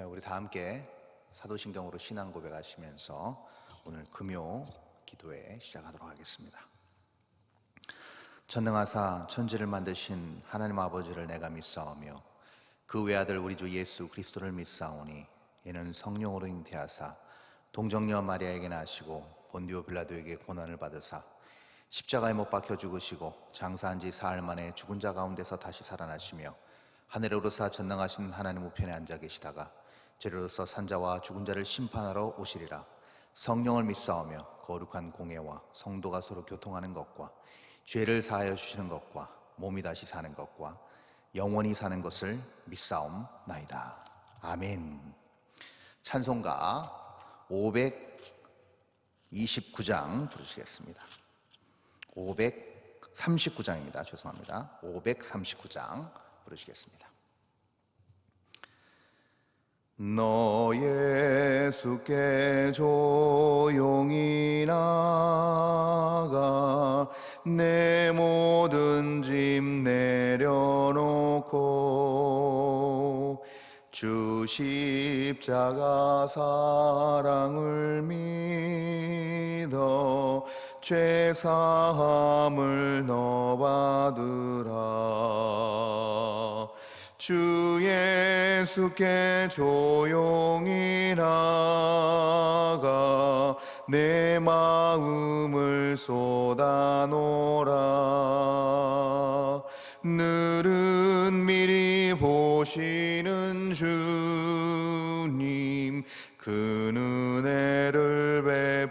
우리 다 함께 사도신경으로 신앙 고백하시면서 오늘 금요 기도회 시작하도록 하겠습니다. 전능하사 천지를 만드신 하나님 아버지를 내가 믿사오며 그 외아들 우리 주 예수 그리스도를 믿사오니 이는 성령으로 잉태하사 동정녀 마리아에게 나시고 본디오 빌라도에게 고난을 받으사 십자가에 못 박혀 죽으시고 장사한 지 사흘 만에 죽은 자 가운데서 다시 살아나시며 하늘에 오르사 전능하신 하나님 우편에 앉아 계시다가 죄로서 산자와 죽은 자를 심판하러 오시리라. 성령을 믿사오며 거룩한 공예와 성도가 서로 교통하는 것과 죄를 사하여 주시는 것과 몸이 다시 사는 것과 영원히 사는 것을 믿사옵나이다. 아멘. 찬송가 529장 부르시겠습니다. 539장입니다. 죄송합니다. 539장 부르시겠습니다. 너 예수께 조용히 나가 내 모든 짐 내려놓고 주 십자가 사랑을 믿어 죄 사함을 너 받으라. 주 예수께 조용히 나가 내 마음을 쏟아놓으라. 늘은 미리 보시는 주님 그 은혜를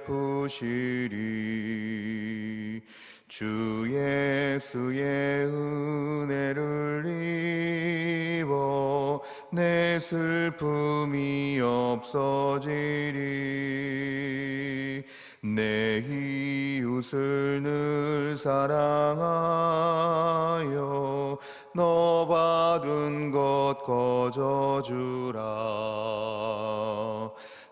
베푸시리. 주 예수의 은혜를 입어 내 슬픔이 없어지리. 내 이웃을 늘 사랑하여 너 받은 것 거저주라.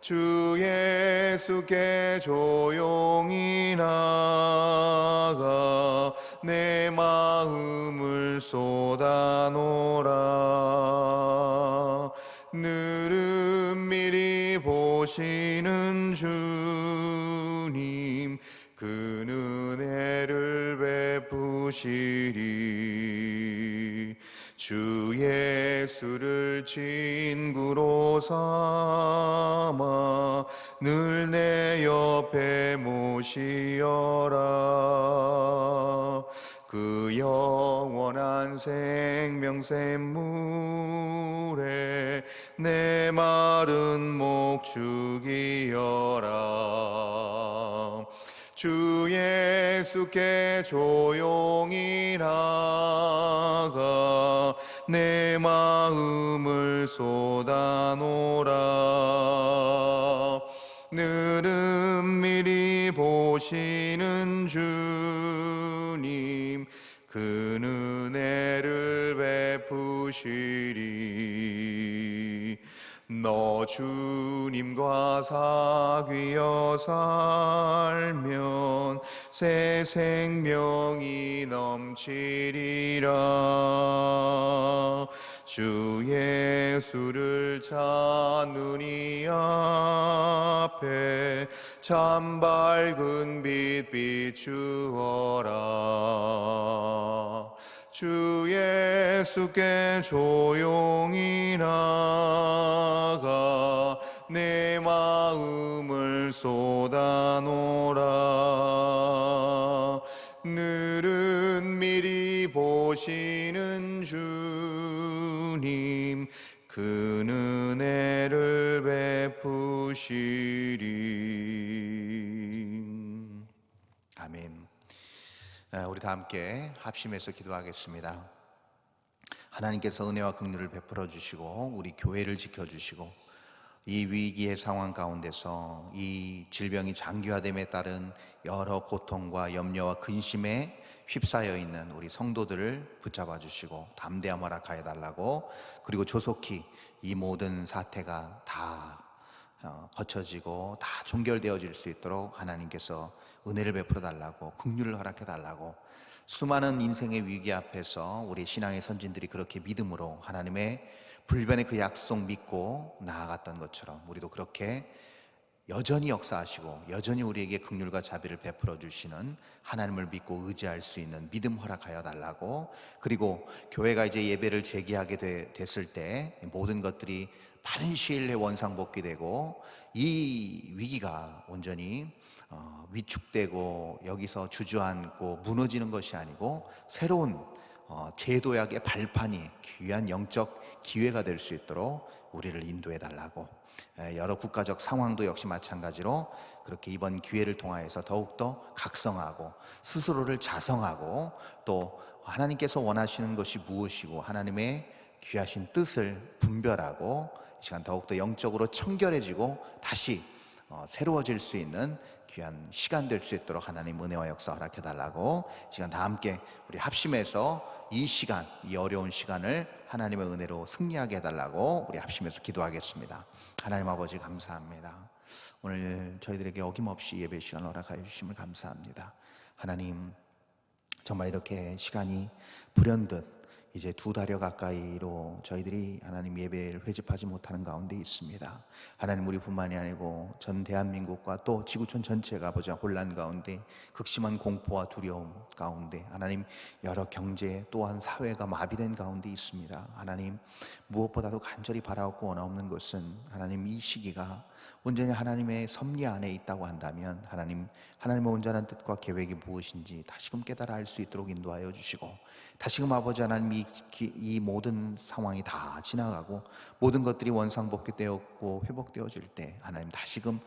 주 예수께 조용히 나가 내 마음을 쏟아놓으라. 늘은 미리 보시는 주님 그 은혜를 베푸시리. 주 예수를 친구로 삼아 늘 내 옆에 모시어라. 그 영원한 생명샘물에 내 마른 목 죽이어라. 주 예수께 조용히 나가 내 마음을 쏟아놓으라. 늘은 미리 보시는 주님 그 은혜를 베푸시리. 너 주님과 사귀어 살면 새 생명이 넘치리라. 주 예수를 찾는 이 앞에 참 밝은 빛 비추어라. 주 예수께 조용히 나가 내 마음을 쏟아놓으라. 늘은 미리 보시는 주님 그 은혜를 베푸시리. 아멘. 우리 다 함께 합심해서 기도하겠습니다. 하나님께서 은혜와 긍휼을 베풀어 주시고 우리 교회를 지켜주시고 이 위기의 상황 가운데서 이 질병이 장기화됨에 따른 여러 고통과 염려와 근심에 휩싸여 있는 우리 성도들을 붙잡아 주시고 담대함 허락하여 달라고, 그리고 조속히 이 모든 사태가 다 거쳐지고 다 종결되어질 수 있도록 하나님께서 은혜를 베풀어 달라고, 긍휼을 허락해 달라고 수많은 인생의 위기 앞에서 우리 신앙의 선진들이 그렇게 믿음으로 하나님의 불변의 그 약속 믿고 나아갔던 것처럼 우리도 그렇게 여전히 역사하시고 여전히 우리에게 긍휼과 자비를 베풀어 주시는 하나님을 믿고 의지할 수 있는 믿음 허락하여 달라고, 그리고 교회가 이제 예배를 재개하게 됐을 때 모든 것들이 빠른 시일 내에 원상복귀되고 이 위기가 온전히 위축되고 여기서 주저앉고 무너지는 것이 아니고 새로운 제도약의 발판이 귀한 영적 기회가 될 수 있도록 우리를 인도해 달라고, 여러 국가적 상황도 역시 마찬가지로 그렇게 이번 기회를 통하여서 더욱더 각성하고 스스로를 자성하고 또 하나님께서 원하시는 것이 무엇이고 하나님의 귀하신 뜻을 분별하고 이 시간 더욱더 영적으로 청결해지고 다시 새로워질 수 있는 귀한 시간 될 수 있도록 하나님 은혜와 역사 허락해 달라고, 시간 다 함께 우리 합심해서 이 시간, 이 어려운 시간을 하나님의 은혜로 승리하게 해달라고 우리 합심해서 기도하겠습니다. 하나님 아버지 감사합니다. 오늘 저희들에게 어김없이 예배 시간을 허락하여 주심을 감사합니다. 하나님, 정말 이렇게 시간이 불현듯 이제 2달여 가까이로 저희들이 하나님 예배를 회집하지 못하는 가운데 있습니다. 하나님, 우리뿐만이 아니고 전 대한민국과 또 지구촌 전체가 아버지 혼란 가운데, 극심한 공포와 두려움 가운데, 하나님 여러 경제 또한 사회가 마비된 가운데 있습니다. 하나님, 무엇보다도 간절히 바라옵고 원하옵는 것은 하나님 이 시기가 온전히 하나님의 섭리 안에 있다고 한다면 하나님의 온전한 뜻과 계획이 무엇인지 다시금 깨달아 알 수 있도록 인도하여 주시고, 다시금 아버지 하나님 이 모든 상황이 다 지나가고 모든 것들이 원상복귀되었고 회복되어질 때 하나님 다시금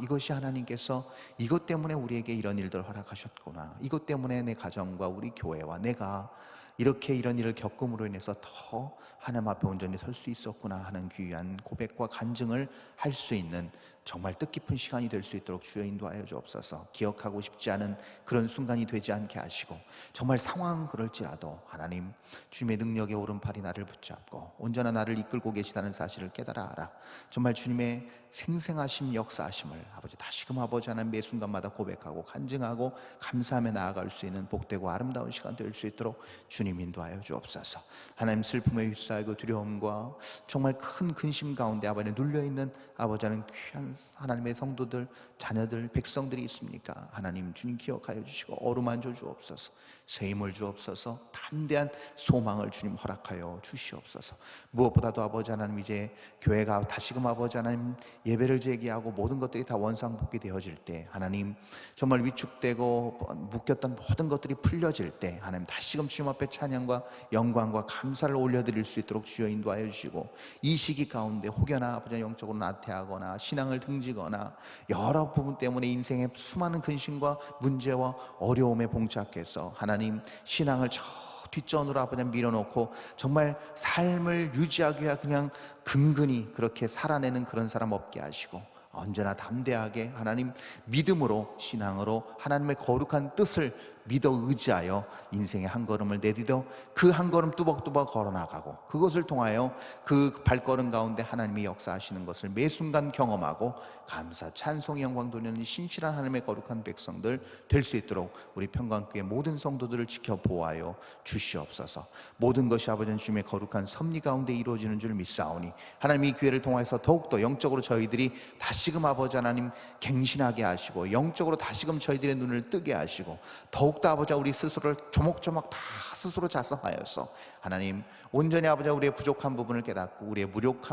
이것이 하나님께서 이것 때문에 우리에게 이런 일들을 허락하셨구나, 이것 때문에 내 가정과 우리 교회와 내가 이렇게 이런 일을 겪음으로 인해서 더 하나님 앞에 온전히 설 수 있었구나 하는 귀한 고백과 간증을 할 수 있는 정말 뜻깊은 시간이 될 수 있도록 주여 인도하여 주옵소서. 기억하고 싶지 않은 그런 순간이 되지 않게 하시고, 정말 상황은 그럴지라도 하나님 주님의 능력의 오른팔이 나를 붙잡고 온전한 나를 이끌고 계시다는 사실을 깨달아 알아 정말 주님의 생생하심 역사하심을 아버지 다시금 아버지 하나님 매 순간마다 고백하고 간증하고 감사하며 나아갈 수 있는 복되고 아름다운 시간 될 수 있도록 주님 인도하여 주옵소서. 하나님, 슬픔에 휩싸이고 두려움과 정말 큰 근심 가운데 아버지 눌려있는 아버지 하는 귀한 하나님의 성도들, 자녀들, 백성들이 있습니까? 하나님 주님 기억하여 주시고 어루만져 주옵소서. 새 힘을 주옵소서. 담대한 소망을 주님 허락하여 주시옵소서. 무엇보다도 아버지 하나님, 이제 교회가 다시금 아버지 하나님 예배를 재개하고 모든 것들이 다 원상복귀 되어질 때 하나님 정말 위축되고 묶였던 모든 것들이 풀려질 때 하나님 다시금 주님 앞에 찬양과 영광과 감사를 올려드릴 수 있도록 주여 인도하여 주시고, 이 시기 가운데 혹여나 아버지 영적으로 나태하거나 신앙을 등지거나 여러 부분 때문에 인생의 수많은 근심과 문제와 어려움에 봉착해서 하나님 신앙을 저 뒷전으로 아버지 밀어놓고 정말 삶을 유지하기 위해 그냥 근근히 그렇게 살아내는 그런 사람 없게 하시고, 언제나 담대하게 하나님 믿음으로 신앙으로 하나님의 거룩한 뜻을 믿어 의지하여 인생의 한 걸음을 내디뎌 그 한 걸음 뚜벅뚜벅 걸어나가고, 그것을 통하여 그 발걸음 가운데 하나님이 역사하시는 것을 매 순간 경험하고 감사 찬송 영광 돌리는 신실한 하나님의 거룩한 백성들 될 수 있도록 우리 평강교회 모든 성도들을 지켜보아요 주시옵소서. 모든 것이 아버지 주님의 거룩한 섭리 가운데 이루어지는 줄 믿사오니 하나님 이 기회를 통해서 더욱더 영적으로 저희들이 다시금 아버지 하나님 갱신하게 하시고, 영적으로 다시금 저희들의 눈을 뜨게 하시고, 더욱더 아버지 우리 스스로를 조목조목 다 스스로 자성하여서 하나님 온전히 아버지 우리의 부족한 부분을 깨닫고 우리의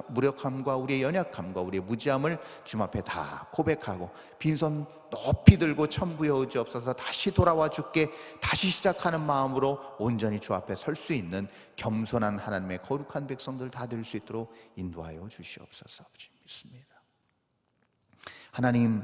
무력함과 우리의 연약함과 우리의 무지함을 주님 앞에 다 고백하고 빈손 높이 들고 천부여 의지없어서 다시 돌아와 주께 다시 시작하는 마음으로 온전히 주 앞에 설 수 있는 겸손한 하나님의 거룩한 백성들 다 될 수 있도록 인도하여 주시옵소서. 믿습니다. 하나님,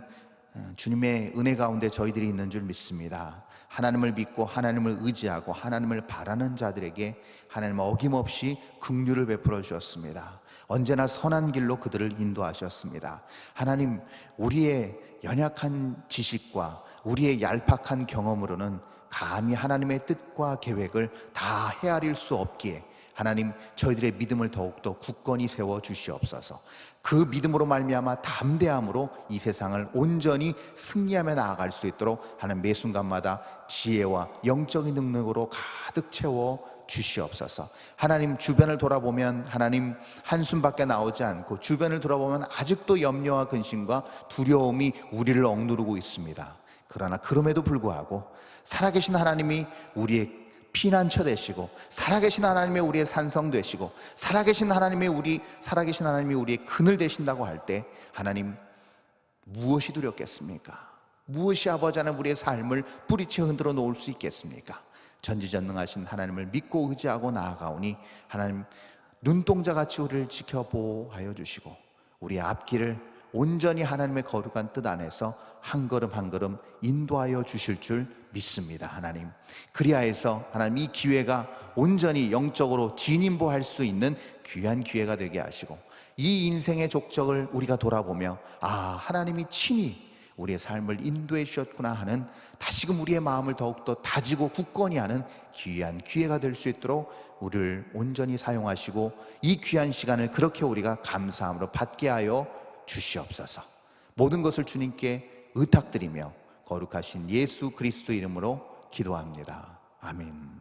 주님의 은혜 가운데 저희들이 있는 줄 믿습니다. 하나님을 믿고 하나님을 의지하고 하나님을 바라는 자들에게 하나님 어김없이 긍휼을 베풀어 주셨습니다. 언제나 선한 길로 그들을 인도하셨습니다. 하나님, 우리의 연약한 지식과 우리의 얄팍한 경험으로는 감히 하나님의 뜻과 계획을 다 헤아릴 수 없기에 하나님, 저희들의 믿음을 더욱더 굳건히 세워 주시옵소서. 그 믿음으로 말미암아 담대함으로 이 세상을 온전히 승리하며 나아갈 수 있도록 하는 매 순간마다 지혜와 영적인 능력으로 가득 채워 주시옵소서. 하나님, 주변을 돌아보면 하나님 한숨밖에 나오지 않고, 주변을 돌아보면 아직도 염려와 근심과 두려움이 우리를 억누르고 있습니다. 그러나 그럼에도 불구하고 살아계신 하나님이 우리의 피난처 되시고, 살아계신 하나님의 우리의 산성 되시고, 살아계신 하나님이 우리의 그늘 되신다고 할 때, 하나님, 무엇이 두렵겠습니까? 무엇이 아버지 하나님 우리의 삶을 뿌리채 흔들어 놓을 수 있겠습니까? 전지전능하신 하나님을 믿고 의지하고 나아가오니 하나님, 눈동자같이 우리를 지켜보하여 주시고 우리의 앞길을 온전히 하나님의 거룩한 뜻 안에서 한 걸음 한 걸음 인도하여 주실 줄 믿습니다. 하나님, 그리하여서 하나님, 이 기회가 온전히 영적으로 진인보할 수 있는 귀한 기회가 되게 하시고, 이 인생의 족적을 우리가 돌아보며 하나님이 친히 우리의 삶을 인도해 주셨구나 하는, 다시금 우리의 마음을 더욱더 다지고 굳건히 하는 귀한 기회가 될 수 있도록 우리를 온전히 사용하시고, 이 귀한 시간을 그렇게 우리가 감사함으로 받게 하여 주시옵소서. 모든 것을 주님께 의탁드리며 거룩하신 예수 그리스도 이름으로 기도합니다. 아멘.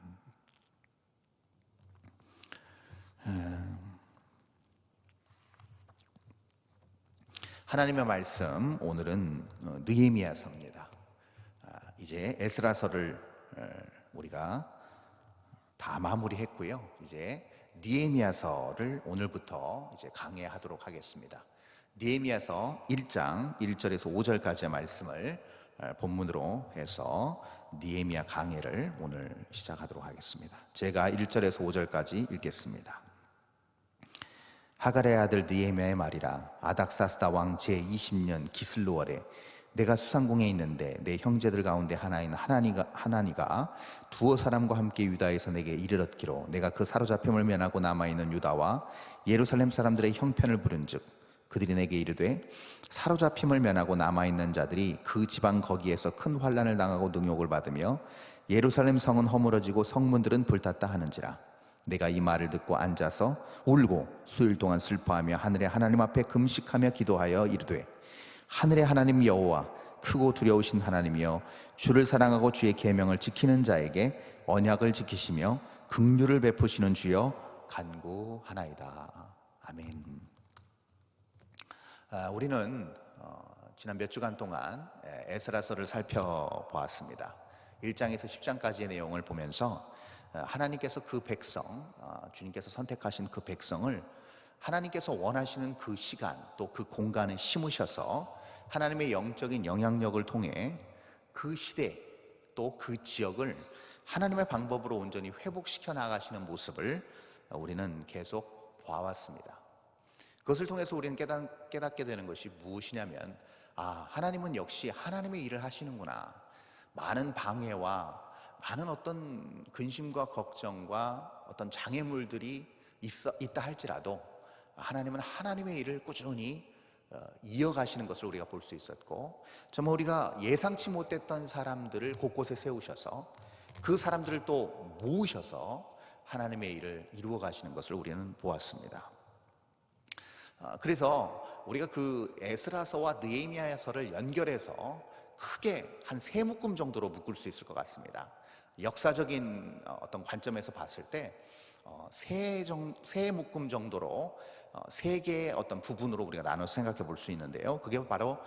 하나님의 말씀, 오늘은 느헤미야서입니다. 이제 에스라서를 우리가 다 마무리했고요. 이제 느헤미야서를 오늘부터 이제 강해하도록 하겠습니다. 느헤미야서 1장 1절에서 5절까지의 말씀을 본문으로 해서 느헤미야 강해를 오늘 시작하도록 하겠습니다. 제가 1절에서 5절까지 읽겠습니다. 하갈의 아들 느헤미야의 말이라. 아닥사스다 왕 제20년 기슬로월에 내가 수상궁에 있는데 내 형제들 가운데 하나인 하나니가 두어 사람과 함께 유다에서 내게 이르렀기로, 내가 그 사로잡힘을 면하고 남아있는 유다와 예루살렘 사람들의 형편을 부른즉 그들이 내게 이르되, 사로잡힘을 면하고 남아있는 자들이 그 지방 거기에서 큰 환난을 당하고 능욕을 받으며 예루살렘 성은 허물어지고 성문들은 불탔다 하는지라. 내가 이 말을 듣고 앉아서 울고 수일 동안 슬퍼하며 하늘의 하나님 앞에 금식하며 기도하여 이르되, 하늘의 하나님 여호와, 크고 두려우신 하나님이여, 주를 사랑하고 주의 계명을 지키는 자에게 언약을 지키시며 긍휼을 베푸시는 주여 간구하나이다. 아멘. 우리는 지난 몇 주간 동안 에스라서를 살펴보았습니다. 1장에서 10장까지의 내용을 보면서 하나님께서 그 백성, 주님께서 선택하신 그 백성을 하나님께서 원하시는 그 시간 또 그 공간에 심으셔서 하나님의 영적인 영향력을 통해 그 시대 또 그 지역을 하나님의 방법으로 온전히 회복시켜 나가시는 모습을 우리는 계속 봐왔습니다. 그것을 통해서 우리는 깨닫게 되는 것이 무엇이냐면, 하나님은 역시 하나님의 일을 하시는구나. 많은 방해와 많은 어떤 근심과 걱정과 어떤 장애물들이 있다 할지라도 하나님은 하나님의 일을 꾸준히 이어가시는 것을 우리가 볼 수 있었고, 정말 우리가 예상치 못했던 사람들을 곳곳에 세우셔서 그 사람들을 또 모으셔서 하나님의 일을 이루어 가시는 것을 우리는 보았습니다. 그래서 우리가 그 에스라서와 느헤미야서를 연결해서 크게 한 세 묶음 정도로 묶을 수 있을 것 같습니다. 역사적인 어떤 관점에서 봤을 때 세 묶음 정도로 세 개의 어떤 부분으로 우리가 나눠서 생각해 볼 수 있는데요. 그게 바로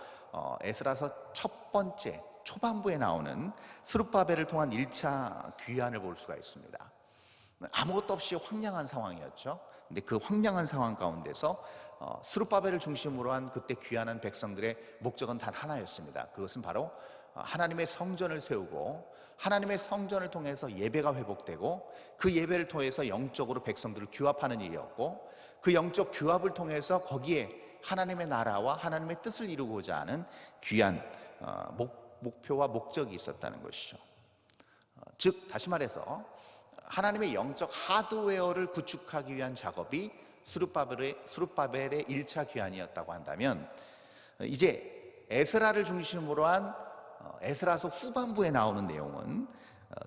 에스라서 첫 번째 초반부에 나오는 스룹바벨을 통한 1차 귀환을 볼 수가 있습니다. 아무것도 없이 황량한 상황이었죠. 근데 그 황량한 상황 가운데서 스룹바벨을 중심으로 한 그때 귀환한 백성들의 목적은 단 하나였습니다. 그것은 바로 하나님의 성전을 세우고 하나님의 성전을 통해서 예배가 회복되고 그 예배를 통해서 영적으로 백성들을 규합하는 일이었고, 그 영적 규합을 통해서 거기에 하나님의 나라와 하나님의 뜻을 이루고자 하는 귀한 목표와 목적이 있었다는 것이죠. 즉 다시 말해서 하나님의 영적 하드웨어를 구축하기 위한 작업이 스룹바벨의 1차 귀환이었다고 한다면, 이제 에스라를 중심으로 한 에스라서 후반부에 나오는 내용은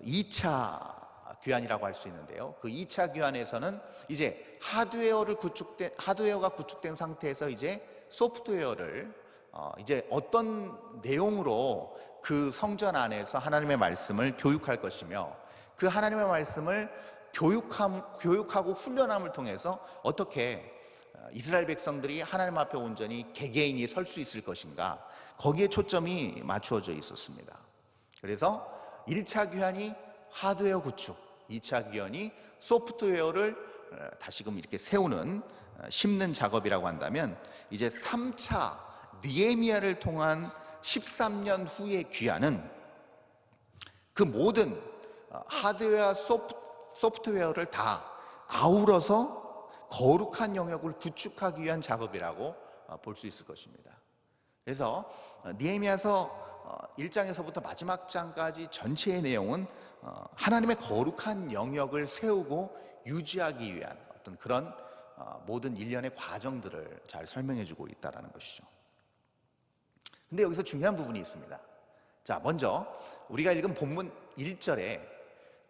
2차 귀환이라고 할 수 있는데요. 그 2차 귀환에서는 이제 하드웨어가 구축된 상태에서 이제 소프트웨어를 이제 어떤 내용으로 그 성전 안에서 하나님의 말씀을 교육할 것이며, 그 하나님의 말씀을 교육하고 훈련함을 통해서 어떻게 이스라엘 백성들이 하나님 앞에 온전히 개개인이 설 수 있을 것인가, 거기에 초점이 맞추어져 있었습니다. 그래서 1차 귀환이 하드웨어 구축, 2차 귀환이 소프트웨어를 다시금 이렇게 세우는, 심는 작업이라고 한다면, 이제 3차 느헤미야를 통한 13년 후의 귀환은 그 모든 하드웨어 소프트웨어를 다 아우러서 거룩한 영역을 구축하기 위한 작업이라고 볼 수 있을 것입니다. 그래서 느헤미야서 1장에서부터 마지막 장까지 전체의 내용은 하나님의 거룩한 영역을 세우고 유지하기 위한 어떤 그런 모든 일련의 과정들을 잘 설명해 주고 있다는 것이죠. 근데 여기서 중요한 부분이 있습니다. 자, 먼저 우리가 읽은 본문 1절에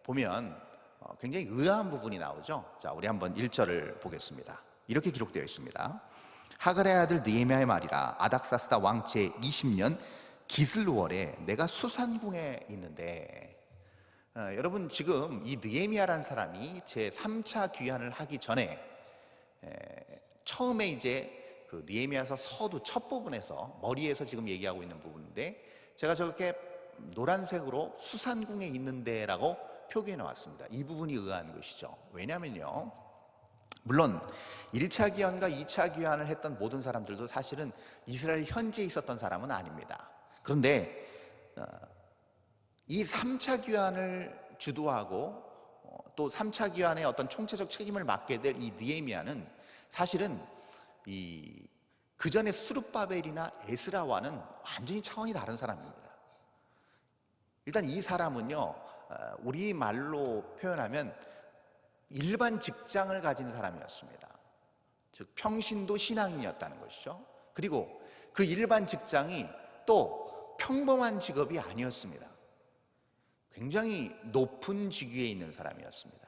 보면 굉장히 의아한 부분이 나오죠. 자, 우리 한번 1절을 보겠습니다. 이렇게 기록되어 있습니다. 하갈의 아들 느헤미야의 말이라. 아닥사스다 왕 제 20년 기슬월에 내가 수산궁에 있는데, 여러분 지금 이 느헤미야라는 사람이 제 3차 귀환을 하기 전에 처음에 이제 그 느헤미야서 서두 첫 부분에서 머리에서 지금 얘기하고 있는 부분인데, 제가 저렇게 노란색으로 수산궁에 있는데라고 표기해 놓았습니다. 이 부분이 의아한 것이죠. 왜냐면요, 물론 1차 귀환과 2차 귀환을 했던 모든 사람들도 사실은 이스라엘 현지에 있었던 사람은 아닙니다. 그런데 이 3차 귀환을 주도하고 또 3차 귀환의 어떤 총체적 책임을 맡게 될 이 느헤미야는 사실은 그 전에 스룹바벨이나 에스라와는 완전히 차원이 다른 사람입니다. 일단 이 사람은요, 우리말로 표현하면 일반 직장을 가진 사람이었습니다. 즉 평신도 신앙인이었다는 것이죠. 그리고 그 일반 직장이 또 평범한 직업이 아니었습니다. 굉장히 높은 직위에 있는 사람이었습니다.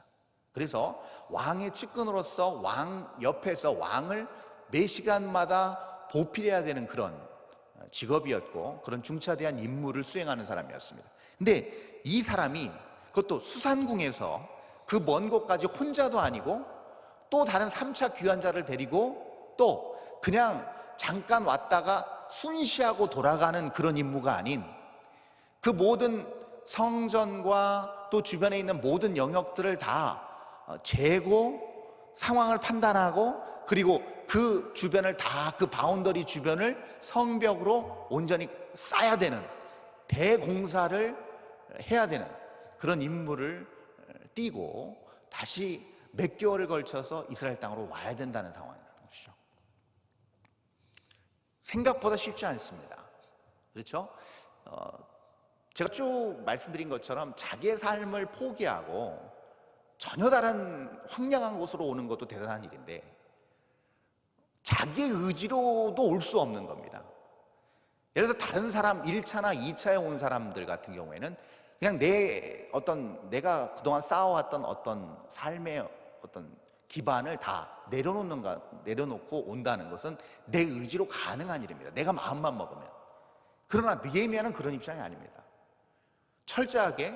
그래서 왕의 측근으로서 왕 옆에서 왕을 매 시간마다 보필해야 되는 그런 직업이었고, 그런 중차대한 임무를 수행하는 사람이었습니다. 근데 이 사람이 그것도 수산궁에서 그 먼 곳까지 혼자도 아니고 또 다른 3차 귀환자를 데리고 또 그냥 잠깐 왔다가 순시하고 돌아가는 그런 임무가 아닌, 그 모든 성전과 또 주변에 있는 모든 영역들을 다 재고 상황을 판단하고, 그리고 그 주변을 다, 그 바운더리 주변을 성벽으로 온전히 쌓아야 되는, 대공사를 해야 되는 그런 임무를 띄고 다시 몇 개월을 걸쳐서 이스라엘 땅으로 와야 된다는 상황이라는 것이죠. 생각보다 쉽지 않습니다. 그렇죠? 제가 쭉 말씀드린 것처럼 자기의 삶을 포기하고 전혀 다른 황량한 곳으로 오는 것도 대단한 일인데, 자기의 의지로도 올 수 없는 겁니다. 예를 들어서 다른 사람 1차나 2차에 온 사람들 같은 경우에는 그냥 내가 그동안 쌓아왔던 어떤 삶의 어떤 기반을 다 내려놓고 온다는 것은 내 의지로 가능한 일입니다. 내가 마음만 먹으면. 그러나 느헤미야는 그런 입장이 아닙니다. 철저하게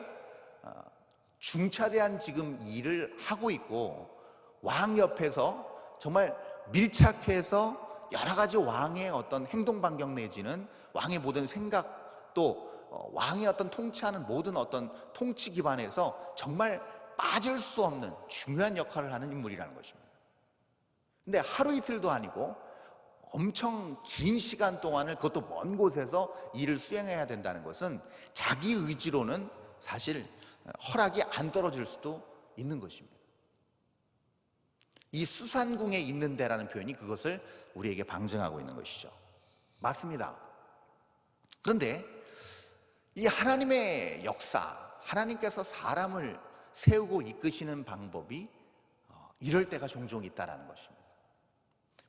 중차대한 지금 일을 하고 있고, 왕 옆에서 정말 밀착해서 여러 가지 왕의 어떤 행동 반경 내지는 왕의 모든 생각, 또 왕이 어떤 통치하는 모든 어떤 통치 기반에서 정말 빠질 수 없는 중요한 역할을 하는 인물이라는 것입니다. 근데 하루 이틀도 아니고 엄청 긴 시간 동안을, 그것도 먼 곳에서 일을 수행해야 된다는 것은 자기 의지로는 사실 허락이 안 떨어질 수도 있는 것입니다. 이 수산궁에 있는 데라는 표현이 그것을 우리에게 방증하고 있는 것이죠. 맞습니다. 그런데 이 하나님의 역사, 하나님께서 사람을 세우고 이끄시는 방법이 이럴 때가 종종 있다는 것입니다.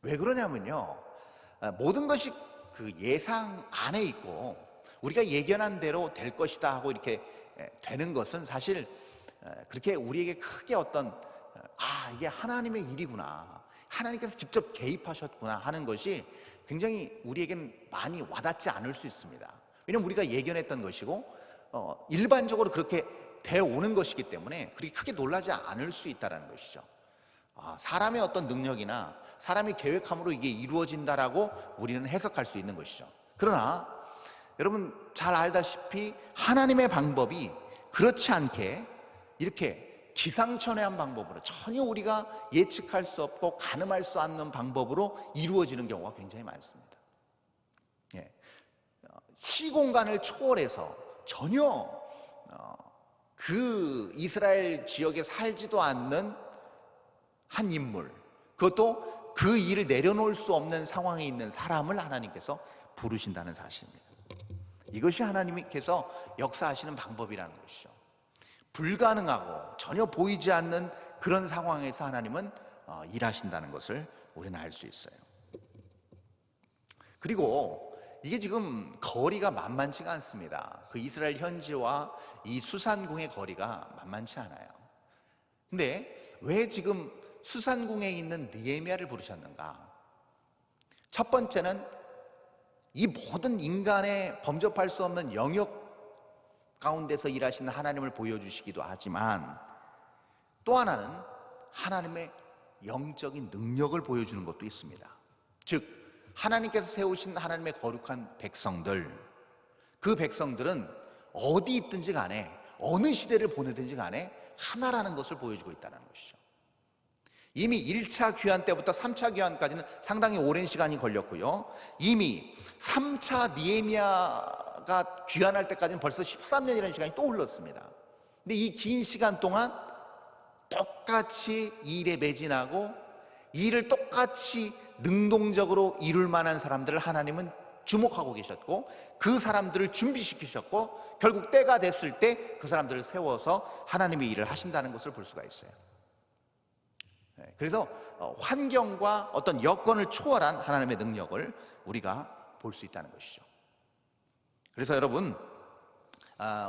왜 그러냐면요, 모든 것이 그 예상 안에 있고 우리가 예견한 대로 될 것이다 하고 이렇게 되는 것은 사실 그렇게 우리에게 크게 어떤 이게 하나님의 일이구나, 하나님께서 직접 개입하셨구나 하는 것이 굉장히 우리에겐 많이 와닿지 않을 수 있습니다. 왜냐하면 우리가 예견했던 것이고 일반적으로 그렇게 되어 오는 것이기 때문에 그렇게 크게 놀라지 않을 수 있다는 것이죠. 사람의 어떤 능력이나 사람이 계획함으로 이게 이루어진다라고 우리는 해석할 수 있는 것이죠. 그러나 여러분 잘 알다시피 하나님의 방법이 그렇지 않게 이렇게 기상천외한 방법으로, 전혀 우리가 예측할 수 없고 가늠할 수 없는 방법으로 이루어지는 경우가 굉장히 많습니다. 시공간을 초월해서 전혀 그 이스라엘 지역에 살지도 않는 한 인물, 그것도 그 일을 내려놓을 수 없는 상황에 있는 사람을 하나님께서 부르신다는 사실입니다. 이것이 하나님께서 역사하시는 방법이라는 것이죠. 불가능하고 전혀 보이지 않는 그런 상황에서 하나님은 일하신다는 것을 우리는 알 수 있어요. 그리고 이게 지금 거리가 만만치가 않습니다. 그 이스라엘 현지와 이 수산궁의 거리가 만만치 않아요. 근데 왜 지금 수산궁에 있는 느헤미야를 부르셨는가? 첫 번째는 이 모든 인간의 범접할 수 없는 영역 가운데서 일하시는 하나님을 보여주시기도 하지만, 또 하나는 하나님의 영적인 능력을 보여주는 것도 있습니다. 즉 하나님께서 세우신 하나님의 거룩한 백성들, 그 백성들은 어디 있든지 간에 어느 시대를 보내든지 간에 하나라는 것을 보여주고 있다는 것이죠. 이미 1차 귀환 때부터 3차 귀환까지는 상당히 오랜 시간이 걸렸고요, 이미 3차 느헤미야가 귀환할 때까지는 벌써 13년이라는 시간이 또 흘렀습니다. 근데 이 긴 시간 동안 똑같이 이 일에 매진하고 이 일을 똑같이 능동적으로 이룰 만한 사람들을 하나님은 주목하고 계셨고, 그 사람들을 준비시키셨고, 결국 때가 됐을 때 그 사람들을 세워서 하나님의 일을 하신다는 것을 볼 수가 있어요. 그래서 환경과 어떤 여건을 초월한 하나님의 능력을 우리가 볼 수 있다는 것이죠. 그래서 여러분,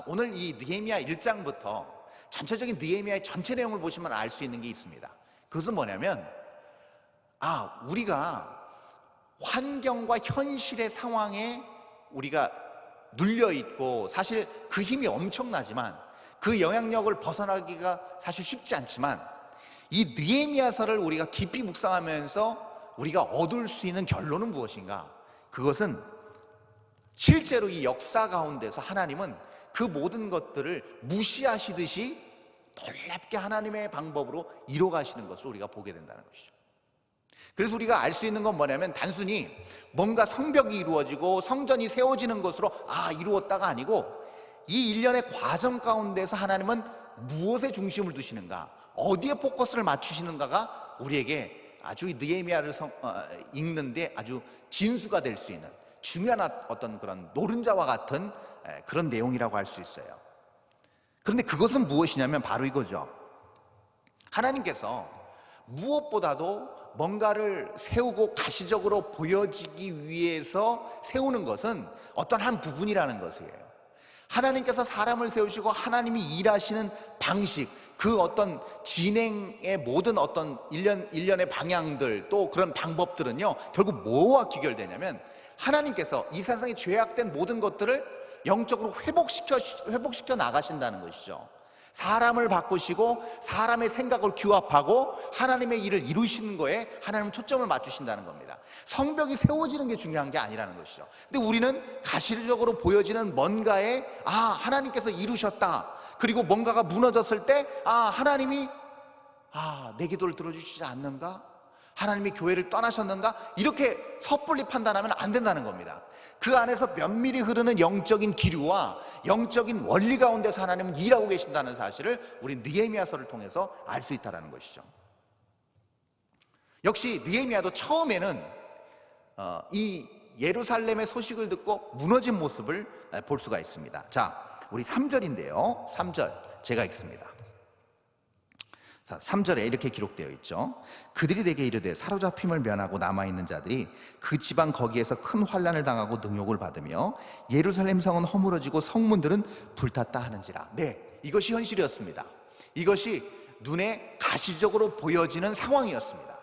오늘 이 느헤미야 1장부터 전체적인 느헤미야의 전체 내용을 보시면 알 수 있는 게 있습니다. 그것은 뭐냐면, 우리가 환경과 현실의 상황에 우리가 눌려있고, 사실 그 힘이 엄청나지만 그 영향력을 벗어나기가 사실 쉽지 않지만, 이 느헤미야서를 우리가 깊이 묵상하면서 우리가 얻을 수 있는 결론은 무엇인가? 그것은 실제로 이 역사 가운데서 하나님은 그 모든 것들을 무시하시듯이 놀랍게 하나님의 방법으로 이뤄가시는 것을 우리가 보게 된다는 것이죠. 그래서 우리가 알 수 있는 건 뭐냐면, 단순히 뭔가 성벽이 이루어지고 성전이 세워지는 것으로 이루었다가 아니고, 이 일련의 과정 가운데서 하나님은 무엇에 중심을 두시는가, 어디에 포커스를 맞추시는가가 우리에게 아주 느헤미야를 읽는데 아주 진수가 될 수 있는 중요한 어떤 그런 노른자와 같은 그런 내용이라고 할 수 있어요. 그런데 그것은 무엇이냐면 바로 이거죠. 하나님께서 무엇보다도 뭔가를 세우고 가시적으로 보여지기 위해서 세우는 것은 어떤 한 부분이라는 것이에요. 하나님께서 사람을 세우시고 하나님이 일하시는 방식, 그 어떤 진행의 모든 어떤 일련의 방향들, 또 그런 방법들은요, 결국 뭐와 귀결되냐면, 하나님께서 이 세상에 죄악된 모든 것들을 영적으로 회복시켜 나가신다는 것이죠. 사람을 바꾸시고 사람의 생각을 규합하고 하나님의 일을 이루시는 거에 하나님 초점을 맞추신다는 겁니다. 성벽이 세워지는 게 중요한 게 아니라는 것이죠. 근데 우리는 가시적으로 보여지는 뭔가에 하나님께서 이루셨다, 그리고 뭔가가 무너졌을 때 하나님이 내 기도를 들어주시지 않는가, 하나님이 교회를 떠나셨는가, 이렇게 섣불리 판단하면 안 된다는 겁니다. 그 안에서 면밀히 흐르는 영적인 기류와 영적인 원리 가운데서 하나님은 일하고 계신다는 사실을 우리 느헤미야서를 통해서 알 수 있다는 것이죠. 역시 느헤미야도 처음에는 이 예루살렘의 소식을 듣고 무너진 모습을 볼 수가 있습니다. 자, 우리 3절인데요 3절 제가 읽습니다. 3절에 이렇게 기록되어 있죠. 그들이 내게 이르되 사로잡힘을 면하고 남아있는 자들이 그 지방 거기에서 큰 환난을 당하고 능욕을 받으며 예루살렘 성은 허물어지고 성문들은 불탔다 하는지라. 네, 이것이 현실이었습니다. 이것이 눈에 가시적으로 보여지는 상황이었습니다.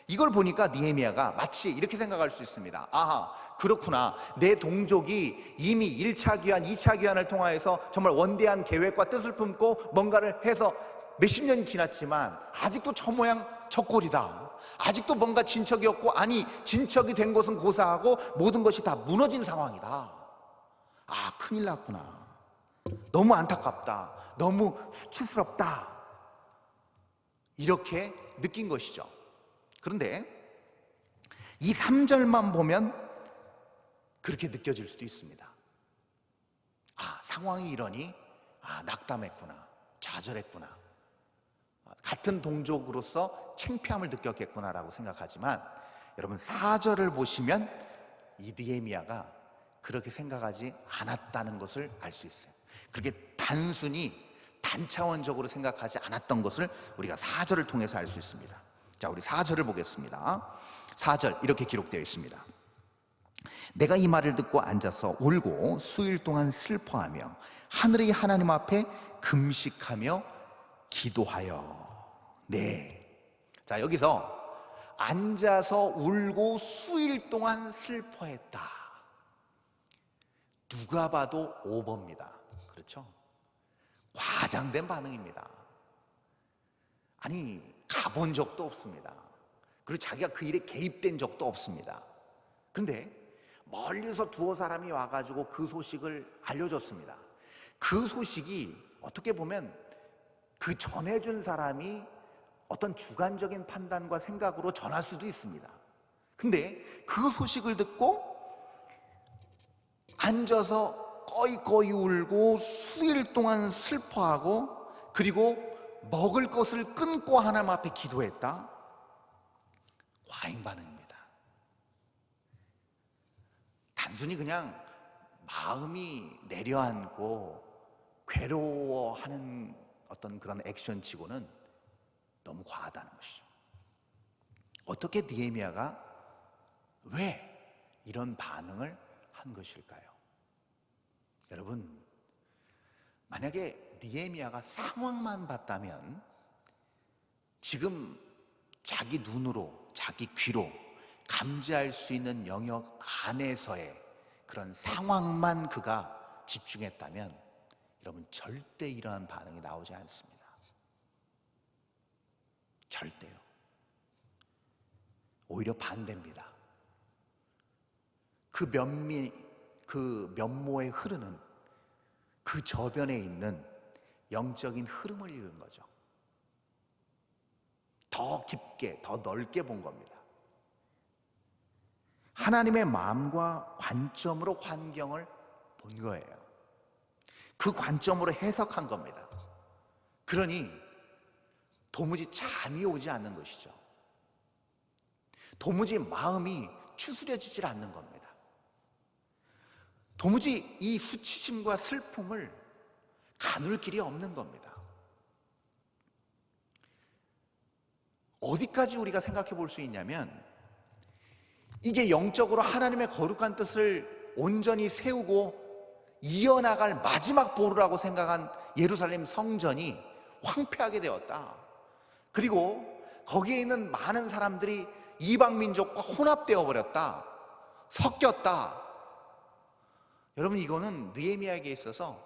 이걸 보니까 느헤미야가 마치 이렇게 생각할 수 있습니다. 아하, 그렇구나. 내 동족이 이미 1차 귀환, 2차 귀환을 통하여서 정말 원대한 계획과 뜻을 품고 뭔가를 해서 몇십 년이 지났지만 아직도 저 모양 저 꼴이다. 아직도 뭔가 진척이 없고, 아니 진척이 된 것은 고사하고 모든 것이 다 무너진 상황이다. 아, 큰일 났구나. 너무 안타깝다. 너무 수치스럽다. 이렇게 느낀 것이죠. 그런데 이 3절만 보면 그렇게 느껴질 수도 있습니다. 아, 상황이 이러니 낙담했구나, 좌절했구나, 같은 동족으로서 창피함을 느꼈겠구나라고 생각하지만, 여러분 4절을 보시면 이 느헤미야가 그렇게 생각하지 않았다는 것을 알 수 있어요. 그렇게 단순히 단차원적으로 생각하지 않았던 것을 우리가 4절을 통해서 알 수 있습니다. 자, 우리 4절을 보겠습니다. 4절 이렇게 기록되어 있습니다. 내가 이 말을 듣고 앉아서 울고 수일 동안 슬퍼하며 하늘의 하나님 앞에 금식하며 기도하여. 네. 자, 여기서 앉아서 울고 수일 동안 슬퍼했다. 누가 봐도 오버입니다. 그렇죠? 과장된 반응입니다. 아니, 가본 적도 없습니다. 그리고 자기가 그 일에 개입된 적도 없습니다. 근데 멀리서 두어 사람이 와가지고 그 소식을 알려줬습니다. 그 소식이 어떻게 보면 그 전해준 사람이 어떤 주관적인 판단과 생각으로 전할 수도 있습니다. 근데 그 소식을 듣고 앉아서 꺼이꺼이 울고 수일 동안 슬퍼하고, 그리고 먹을 것을 끊고 하나님 앞에 기도했다. 과잉 반응입니다. 단순히 그냥 마음이 내려앉고 괴로워하는 어떤 그런 액션치고는 너무 과하다는 것이죠. 어떻게 느헤미야가 왜 이런 반응을 한 것일까요? 여러분, 만약에 느헤미야가 상황만 봤다면 지금 자기 눈으로, 자기 귀로 감지할 수 있는 영역 안에서의 그런 상황만 그가 집중했다면, 여러분 절대 이러한 반응이 나오지 않습니다. 절대요. 오히려 반대입니다. 그 면모에 흐르는 그 저변에 있는 영적인 흐름을 읽은 거죠. 더 깊게, 더 넓게 본 겁니다. 하나님의 마음과 관점으로 환경을 본 거예요. 그 관점으로 해석한 겁니다. 그러니 도무지 잠이 오지 않는 것이죠. 도무지 마음이 추스려지질 않는 겁니다. 도무지 이 수치심과 슬픔을 가눌 길이 없는 겁니다. 어디까지 우리가 생각해 볼 수 있냐면, 이게 영적으로 하나님의 거룩한 뜻을 온전히 세우고 이어나갈 마지막 보루라고 생각한 예루살렘 성전이 황폐하게 되었다. 그리고 거기에 있는 많은 사람들이 이방 민족과 혼합되어 버렸다. 섞였다. 여러분, 이거는 느헤미야에게 있어서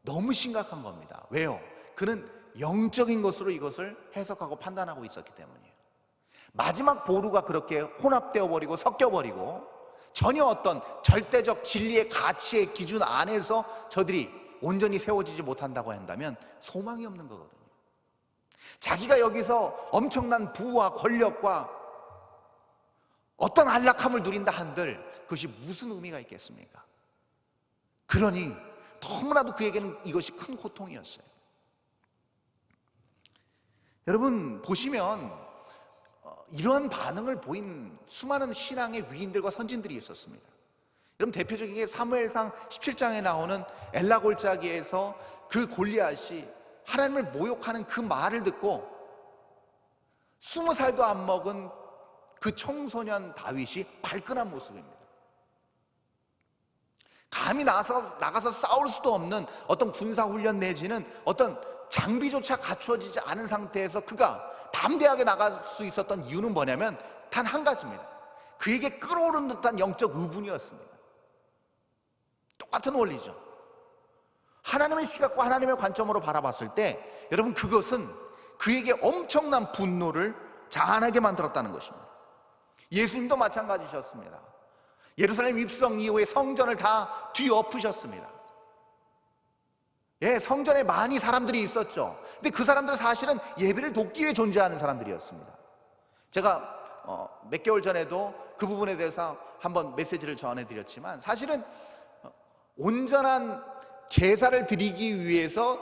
너무 심각한 겁니다. 왜요? 그는 영적인 것으로 이것을 해석하고 판단하고 있었기 때문이에요. 마지막 보루가 그렇게 혼합되어 버리고 섞여 버리고 전혀 어떤 절대적 진리의 가치의 기준 안에서 저들이 온전히 세워지지 못한다고 한다면 소망이 없는 거거든요. 자기가 여기서 엄청난 부와 권력과 어떤 안락함을 누린다 한들 그것이 무슨 의미가 있겠습니까? 그러니 너무나도 그에게는 이것이 큰 고통이었어요. 여러분 보시면 이러한 반응을 보인 수많은 신앙의 위인들과 선진들이 있었습니다. 여러분 대표적인 게 사무엘상 17장에 나오는 엘라 골짜기에서 그 골리앗이 하나님을 모욕하는 그 말을 듣고 20살도 안 먹은 그 청소년 다윗이 발끈한 모습입니다. 감히 나가서 싸울 수도 없는 어떤 군사훈련 내지는 어떤 장비조차 갖추어지지 않은 상태에서 그가 담대하게 나갈 수 있었던 이유는 뭐냐면 단 한 가지입니다. 그에게 끓어오르는 듯한 영적 의분이었습니다. 똑같은 원리죠. 하나님의 시각과 하나님의 관점으로 바라봤을 때 여러분, 그것은 그에게 엄청난 분노를 자아내게 만들었다는 것입니다. 예수님도 마찬가지셨습니다. 예루살렘 입성 이후에 성전을 다 뒤엎으셨습니다. 예, 성전에 많이 사람들이 있었죠. 근데 그 사람들은 사실은 예배를 돕기 위해 존재하는 사람들이었습니다. 제가 몇 개월 전에도 그 부분에 대해서 한번 메시지를 전해드렸지만, 사실은 온전한 제사를 드리기 위해서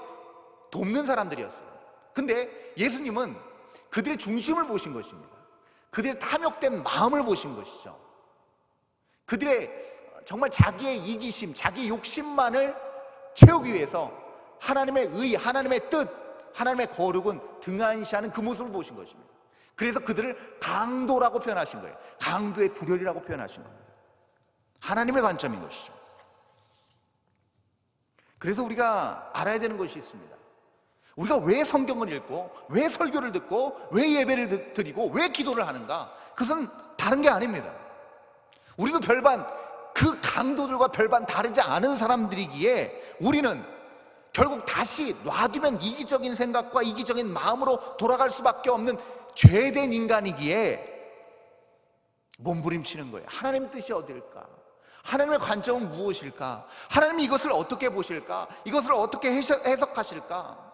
돕는 사람들이었어요. 근데 예수님은 그들의 중심을 보신 것입니다. 그들의 탐욕된 마음을 보신 것이죠. 그들의 정말 자기의 이기심, 자기 욕심만을 채우기 위해서 하나님의 의, 하나님의 뜻, 하나님의 거룩은 등한시하는 그 모습을 보신 것입니다. 그래서 그들을 강도라고 표현하신 거예요. 강도의 두려리라고 표현하신 겁니다. 하나님의 관점인 것이죠. 그래서 우리가 알아야 되는 것이 있습니다. 우리가 왜 성경을 읽고, 왜 설교를 듣고, 왜 예배를 드리고, 왜 기도를 하는가? 그것은 다른 게 아닙니다. 우리도 별반, 그 강도들과 별반 다르지 않은 사람들이기에 우리는 결국 다시 놔두면 이기적인 생각과 이기적인 마음으로 돌아갈 수밖에 없는 죄된 인간이기에 몸부림치는 거예요. 하나님의 뜻이 어딜까? 하나님의 관점은 무엇일까? 하나님이 이것을 어떻게 보실까? 이것을 어떻게 해석하실까?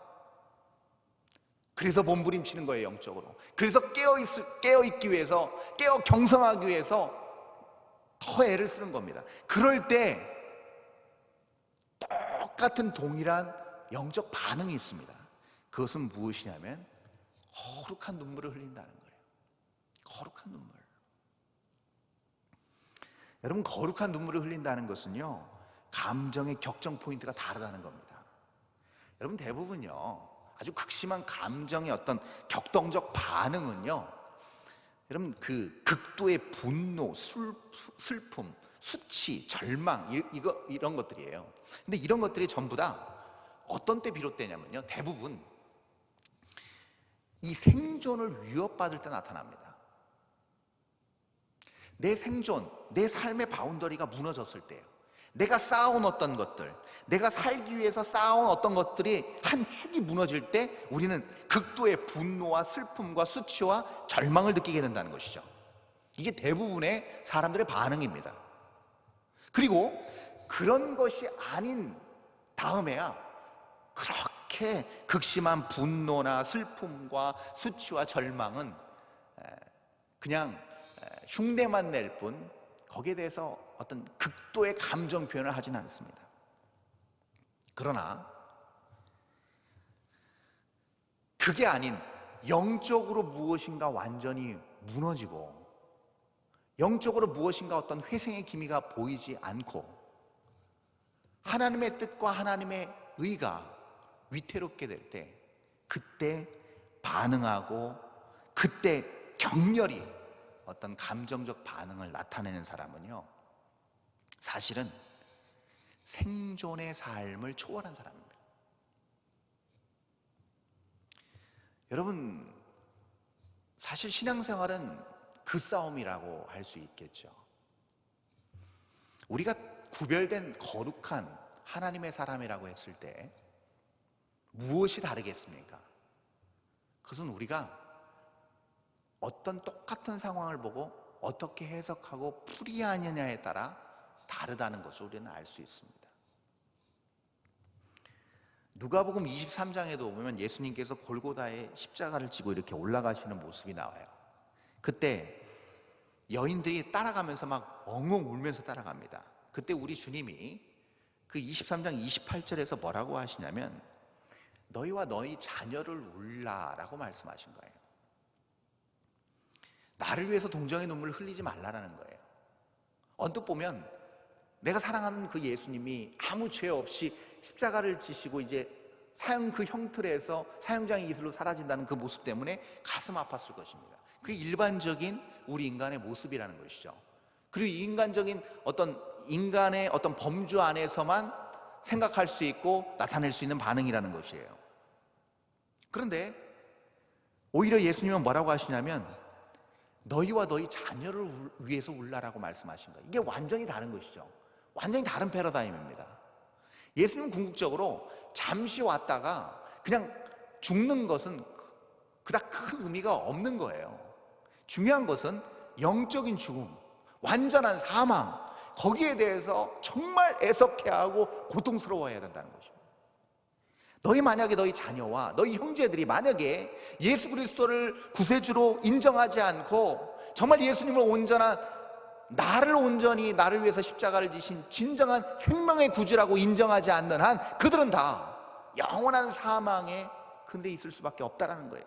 그래서 몸부림치는 거예요, 영적으로. 그래서 깨어있기 위해서, 깨어 경성하기 위해서 더 애를 쓰는 겁니다. 그럴 때 똑같은 동일한 영적 반응이 있습니다. 그것은 무엇이냐면 거룩한 눈물을 흘린다는 거예요. 거룩한 눈물. 여러분, 거룩한 눈물을 흘린다는 것은요, 감정의 격정 포인트가 다르다는 겁니다. 여러분, 대부분요, 아주 극심한 감정의 어떤 격동적 반응은요, 여러분, 그 극도의 분노, 슬픔, 수치, 절망, 이런 것들이에요. 근데 이런 것들이 전부 다 어떤 때 비롯되냐면요, 대부분 이 생존을 위협받을 때 나타납니다. 내 생존, 내 삶의 바운더리가 무너졌을 때요, 내가 쌓아온 어떤 것들, 내가 살기 위해서 쌓아온 어떤 것들이 한 축이 무너질 때 우리는 극도의 분노와 슬픔과 수치와 절망을 느끼게 된다는 것이죠. 이게 대부분의 사람들의 반응입니다. 그리고 그런 것이 아닌 다음에야 그렇게 극심한 분노나 슬픔과 수치와 절망은 그냥 흉내만 낼 뿐 거기에 대해서 어떤 극도의 감정 표현을 하지는 않습니다. 그러나 그게 아닌 영적으로 무엇인가 완전히 무너지고 영적으로 무엇인가 어떤 회생의 기미가 보이지 않고 하나님의 뜻과 하나님의 의가 위태롭게 될 때, 그때 반응하고 그때 격렬히 어떤 감정적 반응을 나타내는 사람은요, 사실은 생존의 삶을 초월한 사람입니다. 여러분, 사실 신앙생활은 그 싸움이라고 할 수 있겠죠. 우리가 구별된 거룩한 하나님의 사람이라고 했을 때 무엇이 다르겠습니까? 그것은 우리가 어떤 똑같은 상황을 보고 어떻게 해석하고 풀이하느냐에 따라 다르다는 것을 우리는 알 수 있습니다. 누가복음 23장에도 보면 예수님께서 골고다에 십자가를 지고 이렇게 올라가시는 모습이 나와요. 그때 여인들이 따라가면서 막 엉엉 울면서 따라갑니다. 그때 우리 주님이 그 23장 28절에서 뭐라고 하시냐면 너희와 너희 자녀를 울라라고 말씀하신 거예요. 나를 위해서 동정의 눈물을 흘리지 말라라는 거예요. 언뜻 보면 내가 사랑하는 그 예수님이 아무 죄 없이 십자가를 지시고 이제 사형 그 형틀에서 사형장의 이슬로 사라진다는 그 모습 때문에 가슴 아팠을 것입니다. 그게 일반적인 우리 인간의 모습이라는 것이죠. 그리고 인간적인 어떤 인간의 어떤 범주 안에서만 생각할 수 있고 나타낼 수 있는 반응이라는 것이에요. 그런데 오히려 예수님은 뭐라고 하시냐면 너희와 너희 자녀를 위해서 울라라고 말씀하신 거예요. 이게 완전히 다른 것이죠. 완전히 다른 패러다임입니다. 예수님은 궁극적으로 잠시 왔다가 그냥 죽는 것은 그닥 큰 의미가 없는 거예요. 중요한 것은 영적인 죽음, 완전한 사망, 거기에 대해서 정말 애석해야 하고 고통스러워해야 된다는 것입니다. 만약에 너희 자녀와 너희 형제들이 만약에 예수 그리스도를 구세주로 인정하지 않고 정말 예수님을 온전한 나를 온전히 나를 위해서 십자가를 지신 진정한 생명의 구주라고 인정하지 않는 한 그들은 다 영원한 사망에 근데 있을 수밖에 없다라는 거예요.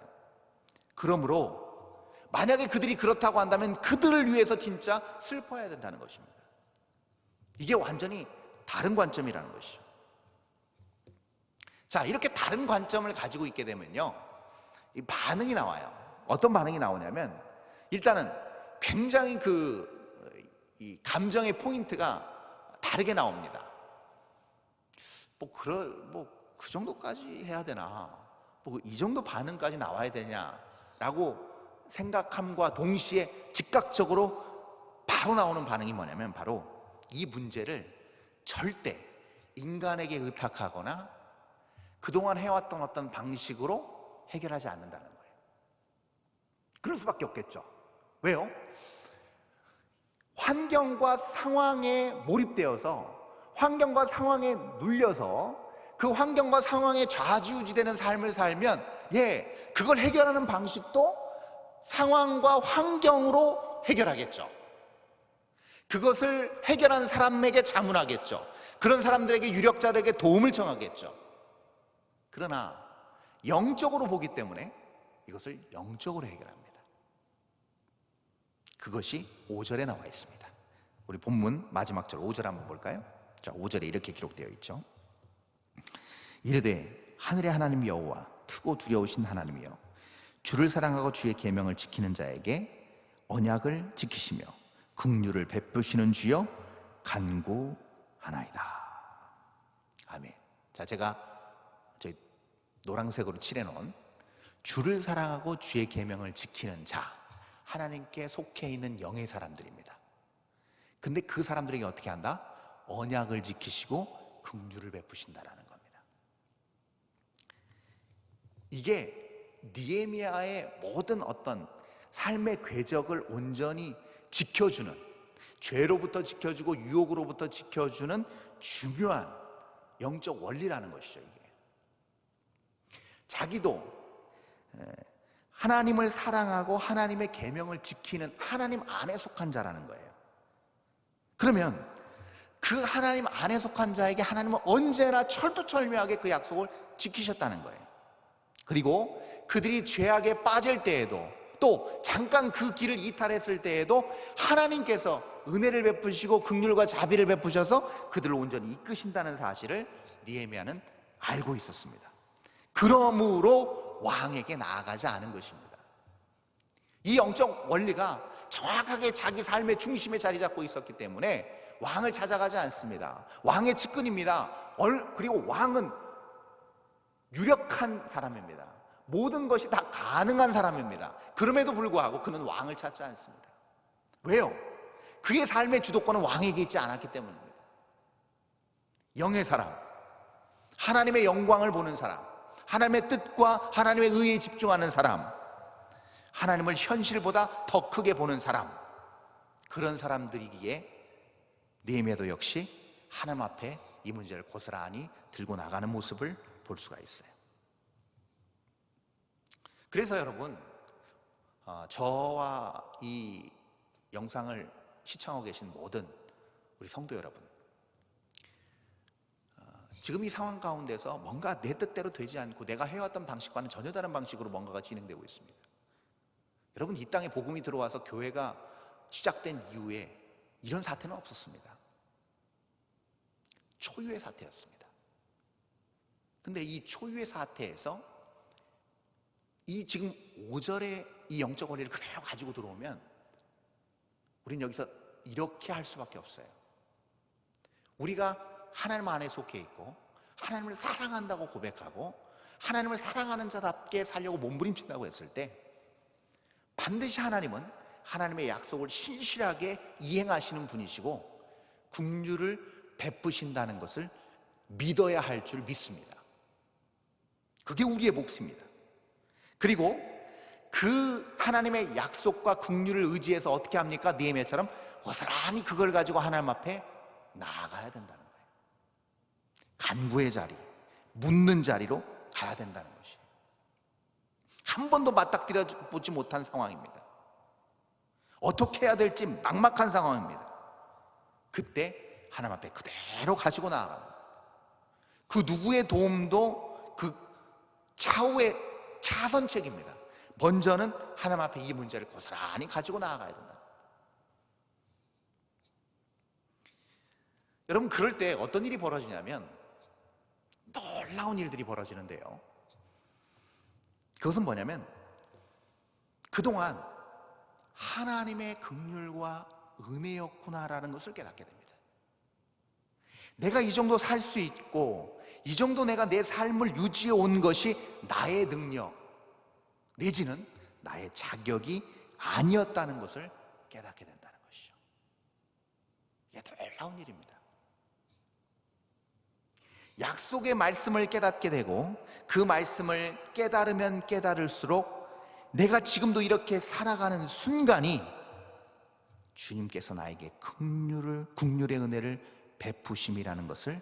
그러므로 만약에 그들이 그렇다고 한다면 그들을 위해서 진짜 슬퍼해야 된다는 것입니다. 이게 완전히 다른 관점이라는 것이죠. 자, 이렇게 다른 관점을 가지고 있게 되면요, 이 반응이 나와요. 어떤 반응이 나오냐면 일단은 굉장히 이 감정의 포인트가 다르게 나옵니다. 그 정도까지 해야 되나? 이 정도 반응까지 나와야 되냐라고 생각함과 동시에 즉각적으로 바로 나오는 반응이 뭐냐면 바로 이 문제를 절대 인간에게 의탁하거나 그동안 해왔던 어떤 방식으로 해결하지 않는다는 거예요. 그럴 수밖에 없겠죠. 왜요? 환경과 상황에 몰입되어서 환경과 상황에 눌려서 그 환경과 상황에 좌지우지되는 삶을 살면 그걸 해결하는 방식도 상황과 환경으로 해결하겠죠. 그것을 해결한 사람에게 자문하겠죠. 그런 사람들에게 유력자들에게 도움을 청하겠죠. 그러나 영적으로 보기 때문에 이것을 영적으로 해결합니다. 그것이 5절에 나와 있습니다. 우리 본문 마지막 절 5절 한번 볼까요? 자, 5절에 이렇게 기록되어 있죠. 이르되 하늘의 하나님 여호와 크고 두려우신 하나님이여 주를 사랑하고 주의 계명을 지키는 자에게 언약을 지키시며 긍휼을 베푸시는 주여 간구하나이다. 아멘. 자, 제가 저희 노란색으로 칠해놓은 주를 사랑하고 주의 계명을 지키는 자, 하나님께 속해 있는 영의 사람들입니다. 근데 그 사람들에게 어떻게 한다? 언약을 지키시고 긍휼을 베푸신다라는 겁니다. 이게 느헤미야의 모든 어떤 삶의 궤적을 온전히 지켜주는, 죄로부터 지켜주고 유혹으로부터 지켜주는 중요한 영적 원리라는 것이죠. 이게 자기도 하나님을 사랑하고 하나님의 계명을 지키는 하나님 안에 속한 자라는 거예요. 그러면 그 하나님 안에 속한 자에게 하나님은 언제나 철두철미하게 그 약속을 지키셨다는 거예요. 그리고 그들이 죄악에 빠질 때에도 또 잠깐 그 길을 이탈했을 때에도 하나님께서 은혜를 베푸시고 긍휼과 자비를 베푸셔서 그들을 온전히 이끄신다는 사실을 느헤미야는 알고 있었습니다. 그러므로 왕에게 나아가지 않은 것입니다. 이 영적 원리가 정확하게 자기 삶의 중심에 자리 잡고 있었기 때문에 왕을 찾아가지 않습니다. 왕의 측근입니다. 그리고 왕은 유력한 사람입니다. 모든 것이 다 가능한 사람입니다. 그럼에도 불구하고 그는 왕을 찾지 않습니다. 왜요? 그의 삶의 주도권은 왕에게 있지 않았기 때문입니다. 영의 사람, 하나님의 영광을 보는 사람, 하나님의 뜻과 하나님의 의에 집중하는 사람, 하나님을 현실보다 더 크게 보는 사람, 그런 사람들이기에 느헤미야도 역시 하나님 앞에 이 문제를 고스란히 들고 나가는 모습을 볼 수가 있어요. 그래서 여러분, 저와 이 영상을 시청하고 계신 모든 우리 성도 여러분, 지금 이 상황 가운데서 뭔가 내 뜻대로 되지 않고 내가 해왔던 방식과는 전혀 다른 방식으로 뭔가가 진행되고 있습니다. 여러분, 이 땅에 복음이 들어와서 교회가 시작된 이후에 이런 사태는 없었습니다. 초유의 사태였습니다. 근데 이 초유의 사태에서 이 지금 5절의 이 영적 원리를 그대로 가지고 들어오면 우린 여기서 이렇게 할 수밖에 없어요. 우리가 하나님 안에 속해 있고 하나님을 사랑한다고 고백하고 하나님을 사랑하는 자답게 살려고 몸부림친다고 했을 때 반드시 하나님은 하나님의 약속을 신실하게 이행하시는 분이시고 긍휼을 베푸신다는 것을 믿어야 할 줄 믿습니다. 그게 우리의 몫입니다. 그리고 그 하나님의 약속과 긍휼을 의지해서 어떻게 합니까? 느헤미야처럼 고스란히 그걸 가지고 하나님 앞에 나아가야 된다는 거예요. 간구의 자리, 묻는 자리로 가야 된다는 것이에요. 한 번도 맞닥뜨려 보지 못한 상황입니다. 어떻게 해야 될지 막막한 상황입니다. 그때 하나님 앞에 그대로 가시고 나아가는 거예요. 그 누구의 도움도 그 차후의 차선책입니다. 먼저는 하나님 앞에 이 문제를 고스란히 가지고 나아가야 된다. 여러분, 그럴 때 어떤 일이 벌어지냐면 놀라운 일들이 벌어지는데요, 그것은 뭐냐면 그동안 하나님의 긍휼과 은혜였구나라는 것을 깨닫게 됩니다. 내가 이 정도 살 수 있고 이 정도 내가 내 삶을 유지해 온 것이 나의 능력 내지는 나의 자격이 아니었다는 것을 깨닫게 된다는 것이죠. 이게 놀라운 일입니다. 약속의 말씀을 깨닫게 되고 그 말씀을 깨달으면 깨달을수록 내가 지금도 이렇게 살아가는 순간이 주님께서 나에게 긍휼의 은혜를 베푸심이라는 것을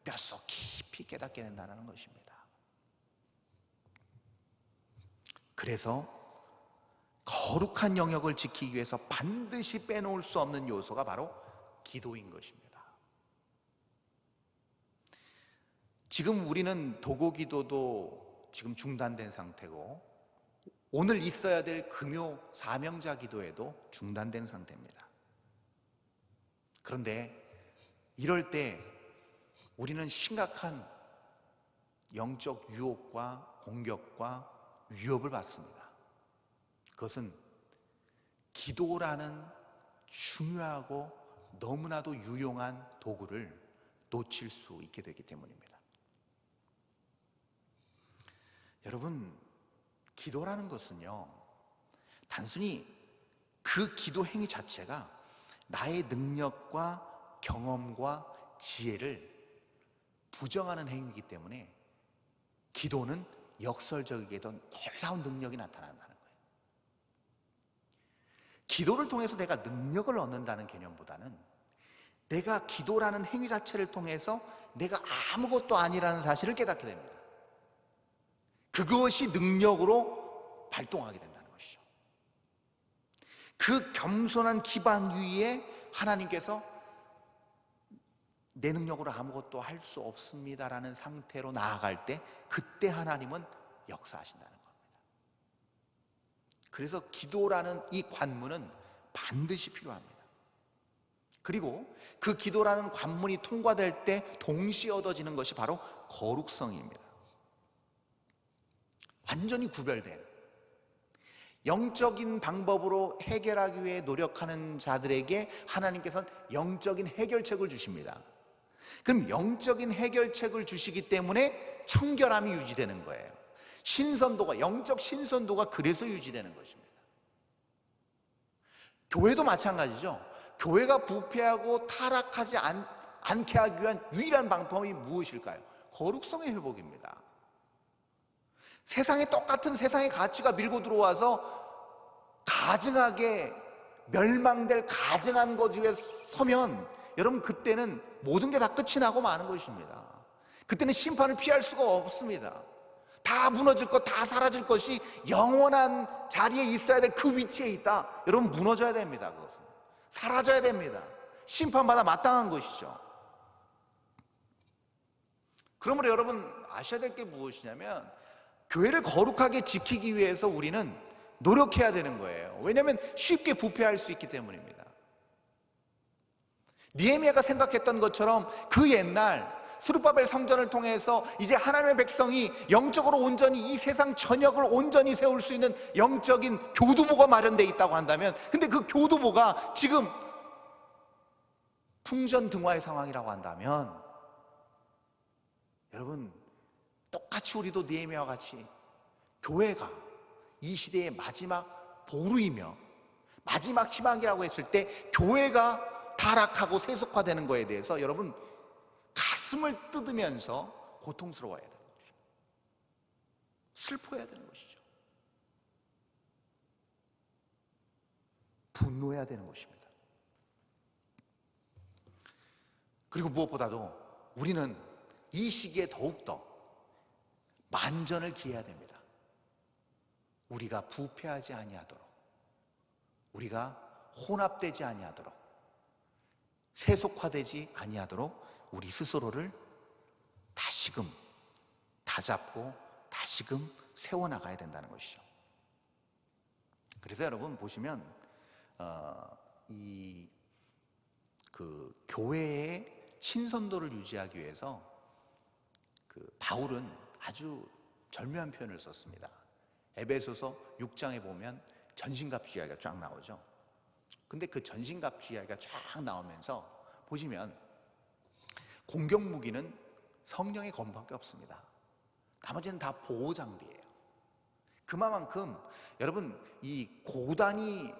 뼛속 깊이 깨닫게 된다는 것입니다. 그래서 거룩한 영역을 지키기 위해서 반드시 빼놓을 수 없는 요소가 바로 기도인 것입니다. 지금 우리는 도고 기도도 지금 중단된 상태고 오늘 있어야 될 금요 사명자 기도에도 중단된 상태입니다. 그런데 이럴 때 우리는 심각한 영적 유혹과 공격과 위협을 받습니다. 그것은 기도라는 중요하고 너무나도 유용한 도구를 놓칠 수 있게 되기 때문입니다. 여러분, 기도라는 것은요, 단순히 그 기도 행위 자체가 나의 능력과 경험과 지혜를 부정하는 행위이기 때문에 기도는 역설적이게도 놀라운 능력이 나타난다는 거예요. 기도를 통해서 내가 능력을 얻는다는 개념보다는 내가 기도라는 행위 자체를 통해서 내가 아무것도 아니라는 사실을 깨닫게 됩니다. 그것이 능력으로 발동하게 된다는 것이죠. 그 겸손한 기반 위에 하나님께서 내 능력으로 아무것도 할 수 없습니다라는 상태로 나아갈 때 그때 하나님은 역사하신다는 겁니다. 그래서 기도라는 이 관문은 반드시 필요합니다. 그리고 그 기도라는 관문이 통과될 때 동시에 얻어지는 것이 바로 거룩성입니다. 완전히 구별된 영적인 방법으로 해결하기 위해 노력하는 자들에게 하나님께서는 영적인 해결책을 주십니다. 그럼 영적인 해결책을 주시기 때문에 청결함이 유지되는 거예요. 신선도가, 영적 신선도가 그래서 유지되는 것입니다. 교회도 마찬가지죠. 교회가 부패하고 타락하지 않게 하기 위한 유일한 방법이 무엇일까요? 거룩성의 회복입니다. 세상에 똑같은 세상의 가치가 밀고 들어와서 가증하게 멸망될 가증한 것 위에 서면 여러분, 그때는 모든 게 다 끝이 나고 마는 것입니다. 그때는 심판을 피할 수가 없습니다. 다 무너질 것, 다 사라질 것이 영원한 자리에 있어야 될 그 위치에 있다. 여러분, 무너져야 됩니다. 그것은 사라져야 됩니다. 심판받아 마땅한 것이죠. 그러므로 여러분 아셔야 될 게 무엇이냐면 교회를 거룩하게 지키기 위해서 우리는 노력해야 되는 거예요. 왜냐하면 쉽게 부패할 수 있기 때문입니다. 느헤미야가 생각했던 것처럼 그 옛날 스룹바벨 성전을 통해서 이제 하나님의 백성이 영적으로 온전히 이 세상 전역을 온전히 세울 수 있는 영적인 교두보가 마련되어 있다고 한다면, 근데 그 교두보가 지금 풍전등화의 상황이라고 한다면 여러분, 똑같이 우리도 느헤미야와 같이 교회가 이 시대의 마지막 보루이며 마지막 희망이라고 했을 때 교회가 타락하고 세속화되는 거에 대해서 여러분 가슴을 뜯으면서 고통스러워야 되는 것이죠. 슬퍼해야 되는 것이죠. 분노해야 되는 것입니다. 그리고 무엇보다도 우리는 이 시기에 더욱더 만전을 기해야 됩니다. 우리가 부패하지 아니하도록, 우리가 혼합되지 아니하도록, 세속화되지 아니하도록 우리 스스로를 다시금 다잡고 다시금 세워나가야 된다는 것이죠. 그래서 여러분 보시면 교회의 신선도를 유지하기 위해서 바울은 아주 절묘한 표현을 썼습니다. 에베소서 6장에 보면 전신갑주의가 쫙 나오죠. 근데 그 전신갑주의가 쫙 나오면서 보시면 공격 무기는 성령의 검밖에 없습니다. 나머지는 다 보호 장비예요. 그만큼 여러분 이 고단위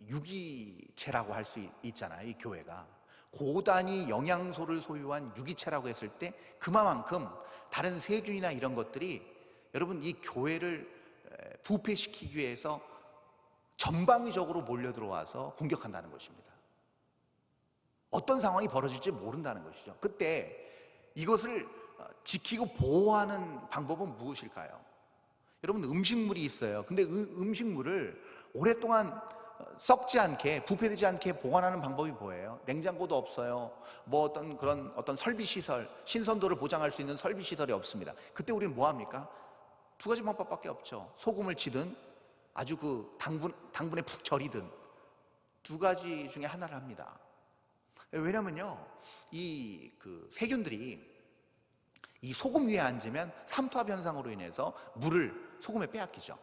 유기체라고 할 수 있잖아요. 이 교회가 고단위 영양소를 소유한 유기체라고 했을 때 그만큼 다른 세균이나 이런 것들이 여러분 이 교회를 부패시키기 위해서 전방위적으로 몰려 들어와서 공격한다는 것입니다. 어떤 상황이 벌어질지 모른다는 것이죠. 그때 이것을 지키고 보호하는 방법은 무엇일까요? 여러분 음식물이 있어요. 근데 음식물을 오랫동안 썩지 않게, 부패되지 않게 보관하는 방법이 뭐예요? 냉장고도 없어요. 어떤 설비 시설, 신선도를 보장할 수 있는 설비 시설이 없습니다. 그때 우리는 뭐 합니까? 두 가지 방법밖에 없죠. 소금을 치든 아주 당분에 푹 절이든 두 가지 중에 하나를 합니다. 왜냐면요, 이 세균들이 이 소금 위에 앉으면 삼투압 현상으로 인해서 물을 소금에 빼앗기죠.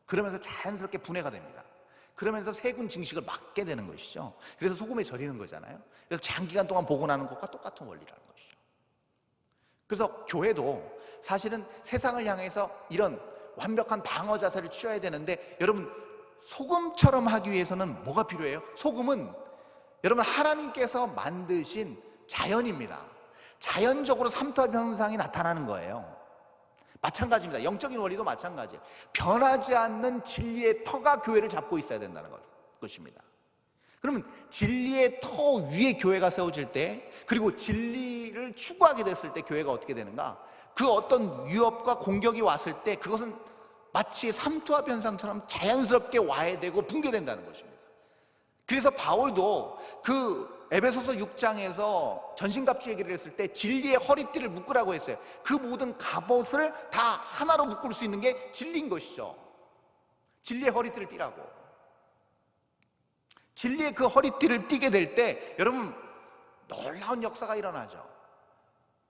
그러면서 자연스럽게 분해가 됩니다. 그러면서 세균 증식을 막게 되는 것이죠. 그래서 소금에 절이는 거잖아요. 그래서 장기간 동안 보관하는 것과 똑같은 원리라는 것이죠. 그래서 교회도 사실은 세상을 향해서 이런 완벽한 방어 자세를 취해야 되는데 여러분 소금처럼 하기 위해서는 뭐가 필요해요? 소금은 여러분 하나님께서 만드신 자연입니다. 자연적으로 삼투압 현상이 나타나는 거예요. 마찬가지입니다. 영적인 원리도 마찬가지예요. 변하지 않는 진리의 터가 교회를 잡고 있어야 된다는 것입니다. 그러면 진리의 터 위에 교회가 세워질 때, 그리고 진리를 추구하게 됐을 때 교회가 어떻게 되는가? 그 어떤 위협과 공격이 왔을 때 그것은 마치 삼투압 현상처럼 자연스럽게 와해되고 붕괴된다는 것입니다. 그래서 바울도 에베소서 6장에서 전신갑주 얘기를 했을 때 진리의 허리띠를 묶으라고 했어요. 그 모든 갑옷을 다 하나로 묶을 수 있는 게 진리인 것이죠. 진리의 허리띠를 띠라고. 진리의 그 허리띠를 띠게 될 때 여러분 놀라운 역사가 일어나죠.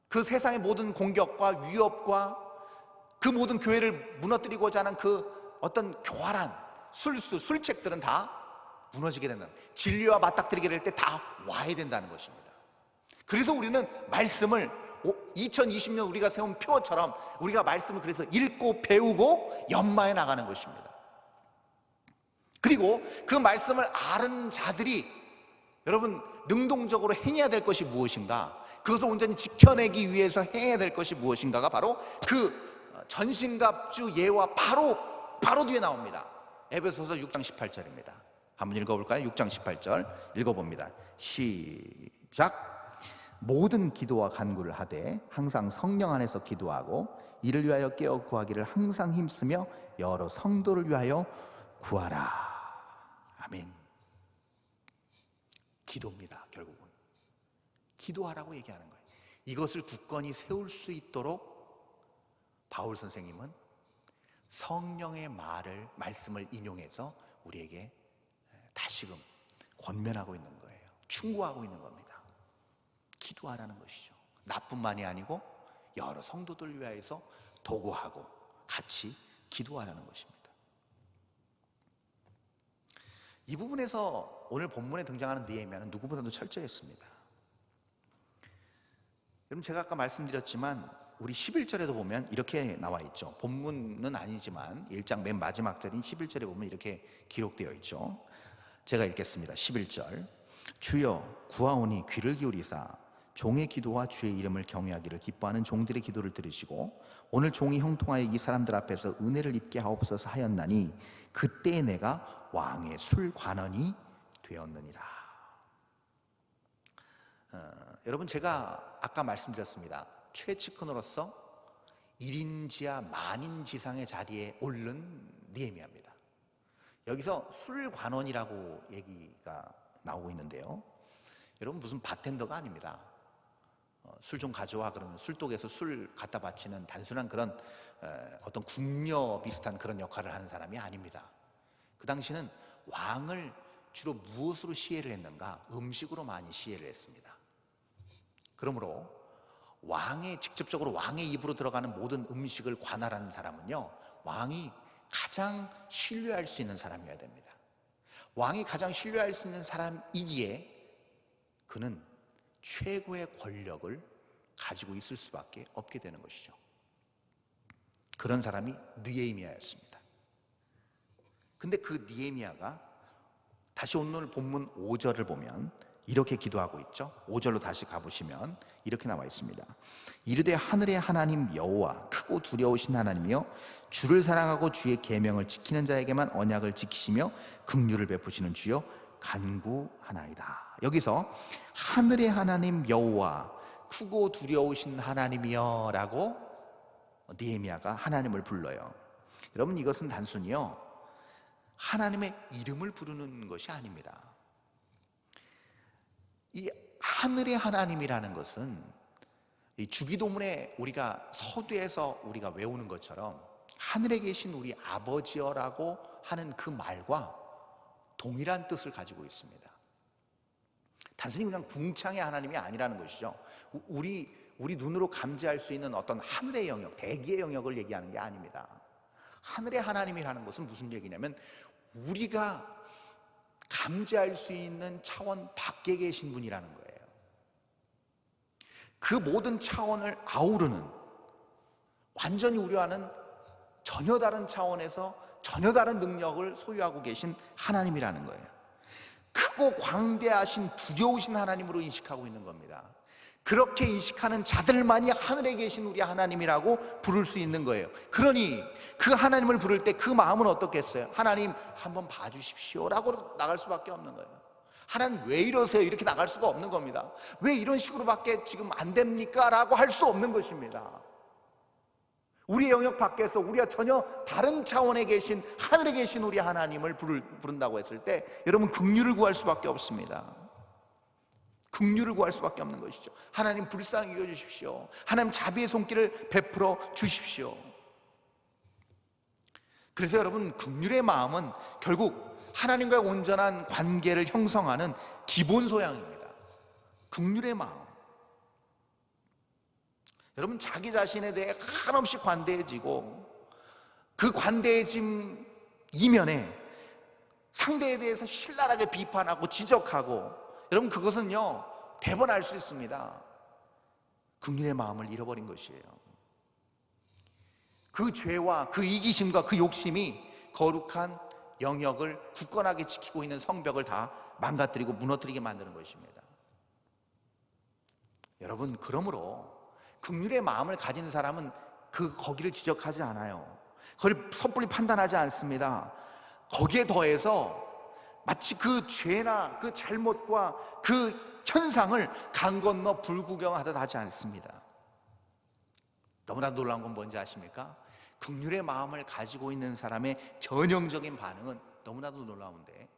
그 세상의 모든 공격과 위협과 그 모든 교회를 무너뜨리고자 하는 그 어떤 교활한 술책들은 다 무너지게 된다. 진리와 맞닥뜨리게 될 때 다 와야 된다는 것입니다. 그래서 우리는 말씀을 2020년 우리가 세운 표처럼 우리가 말씀을 그래서 읽고 배우고 연마해 나가는 것입니다. 그리고 그 말씀을 아는 자들이 여러분 능동적으로 행해야 될 것이 무엇인가, 그것을 온전히 지켜내기 위해서 행해야 될 것이 무엇인가가 바로 그 전신갑주 예와 바로 뒤에 나옵니다. 에베소서 6장 18절입니다. 한번 읽어볼까요? 6장 18절 읽어봅니다. 시작. 모든 기도와 간구를 하되 항상 성령 안에서 기도하고 이를 위하여 깨어 구하기를 항상 힘쓰며 여러 성도를 위하여 구하라. 아멘. 기도입니다. 결국은 기도하라고 얘기하는 거예요. 이것을 굳건히 세울 수 있도록 바울 선생님은 성령의 말씀을 인용해서 우리에게 다시금 권면하고 있는 거예요. 충고하고 있는 겁니다. 기도하라는 것이죠. 나뿐만이 아니고 여러 성도들 위하여서 도구하고 같이 기도하라는 것입니다. 이 부분에서 오늘 본문에 등장하는 느헤미야는 누구보다도 철저했습니다. 여러분 제가 아까 말씀드렸지만 우리 11절에도 보면 이렇게 나와 있죠. 본문은 아니지만 1장 맨 마지막 절인 11절에 보면 이렇게 기록되어 있죠. 제가 읽겠습니다. 11절. 주여 구하오니 귀를 기울이사 종의 기도와 주의 이름을 경외하기를 기뻐하는 종들의 기도를 들으시고 오늘 종이 형통하여 이 사람들 앞에서 은혜를 입게 하옵소서 하였나니 그때 내가 왕의 술관원이 되었느니라. 여러분, 제가 아까 말씀드렸습니다. 최측근으로서 1인지하 만인지상의 자리에 오른 느헤미야입니다. 여기서 술관원이라고 얘기가 나오고 있는데요, 여러분 무슨 바텐더가 아닙니다. 술 좀 가져와 그러면 술독에서 술 갖다 바치는 단순한 그런 어떤 궁녀 비슷한 그런 역할을 하는 사람이 아닙니다. 그 당시는 왕을 주로 무엇으로 시해를 했는가? 음식으로 많이 시해를 했습니다. 그러므로 직접적으로 왕의 입으로 들어가는 모든 음식을 관할하는 사람은요, 왕이 가장 신뢰할 수 있는 사람이어야 됩니다. 왕이 가장 신뢰할 수 있는 사람이기에 그는 최고의 권력을 가지고 있을 수밖에 없게 되는 것이죠. 그런 사람이 느헤미야였습니다. 근데 그 느헤미야가 다시 오늘 본문 5절을 보면 이렇게 기도하고 있죠. 5절로 다시 가보시면 이렇게 나와 있습니다. 이르되 하늘의 하나님 여호와 크고 두려우신 하나님이여 주를 사랑하고 주의 계명을 지키는 자에게만 언약을 지키시며 긍휼을 베푸시는 주여 간구하나이다. 여기서 하늘의 하나님 여호와 크고 두려우신 하나님이여 라고 느헤미야가 하나님을 불러요. 여러분, 이것은 단순히요 하나님의 이름을 부르는 것이 아닙니다. 이 하늘의 하나님이라는 것은 이 주기도문에 우리가 서두에서 우리가 외우는 것처럼 하늘에 계신 우리 아버지여라고 하는 그 말과 동일한 뜻을 가지고 있습니다. 단순히 그냥 궁창의 하나님이 아니라는 것이죠. 우리 눈으로 감지할 수 있는 어떤 하늘의 영역, 대기의 영역을 얘기하는 게 아닙니다. 하늘의 하나님이라는 것은 무슨 얘기냐면 우리가 감지할 수 있는 차원 밖에 계신 분이라는 거예요. 그 모든 차원을 아우르는, 완전히 우리와는 전혀 다른 차원에서 전혀 다른 능력을 소유하고 계신 하나님이라는 거예요. 크고 광대하신 두려우신 하나님으로 인식하고 있는 겁니다. 그렇게 인식하는 자들만이 하늘에 계신 우리 하나님이라고 부를 수 있는 거예요. 그러니 그 하나님을 부를 때 그 마음은 어떻겠어요? 하나님 한번 봐주십시오 라고 나갈 수밖에 없는 거예요. 하나님 왜 이러세요? 이렇게 나갈 수가 없는 겁니다. 왜 이런 식으로밖에 지금 안 됩니까? 라고 할 수 없는 것입니다. 우리의 영역 밖에서 우리가 전혀 다른 차원에 계신 하늘에 계신 우리 하나님을 부른다고 했을 때 여러분 긍휼을 구할 수밖에 없습니다. 긍휼을 구할 수밖에 없는 것이죠. 하나님 불쌍히 여겨주십시오. 하나님 자비의 손길을 베풀어 주십시오. 그래서 여러분 긍휼의 마음은 결국 하나님과의 온전한 관계를 형성하는 기본 소양입니다. 긍휼의 마음. 여러분 자기 자신에 대해 한없이 관대해지고 그 관대해짐 이면에 상대에 대해서 신랄하게 비판하고 지적하고, 여러분 그것은요 대번할 수 있습니다. 긍휼의 마음을 잃어버린 것이에요. 그 죄와 그 이기심과 그 욕심이 거룩한 영역을 굳건하게 지키고 있는 성벽을 다 망가뜨리고 무너뜨리게 만드는 것입니다. 여러분, 그러므로 긍휼의 마음을 가진 사람은 거기를 지적하지 않아요. 그걸 섣불리 판단하지 않습니다. 거기에 더해서 마치 그 죄나 그 잘못과 그 현상을 강 건너 불구경하듯 하지 않습니다. 너무나 놀라운 건 뭔지 아십니까? 긍휼의 마음을 가지고 있는 사람의 전형적인 반응은 너무나도 놀라운데,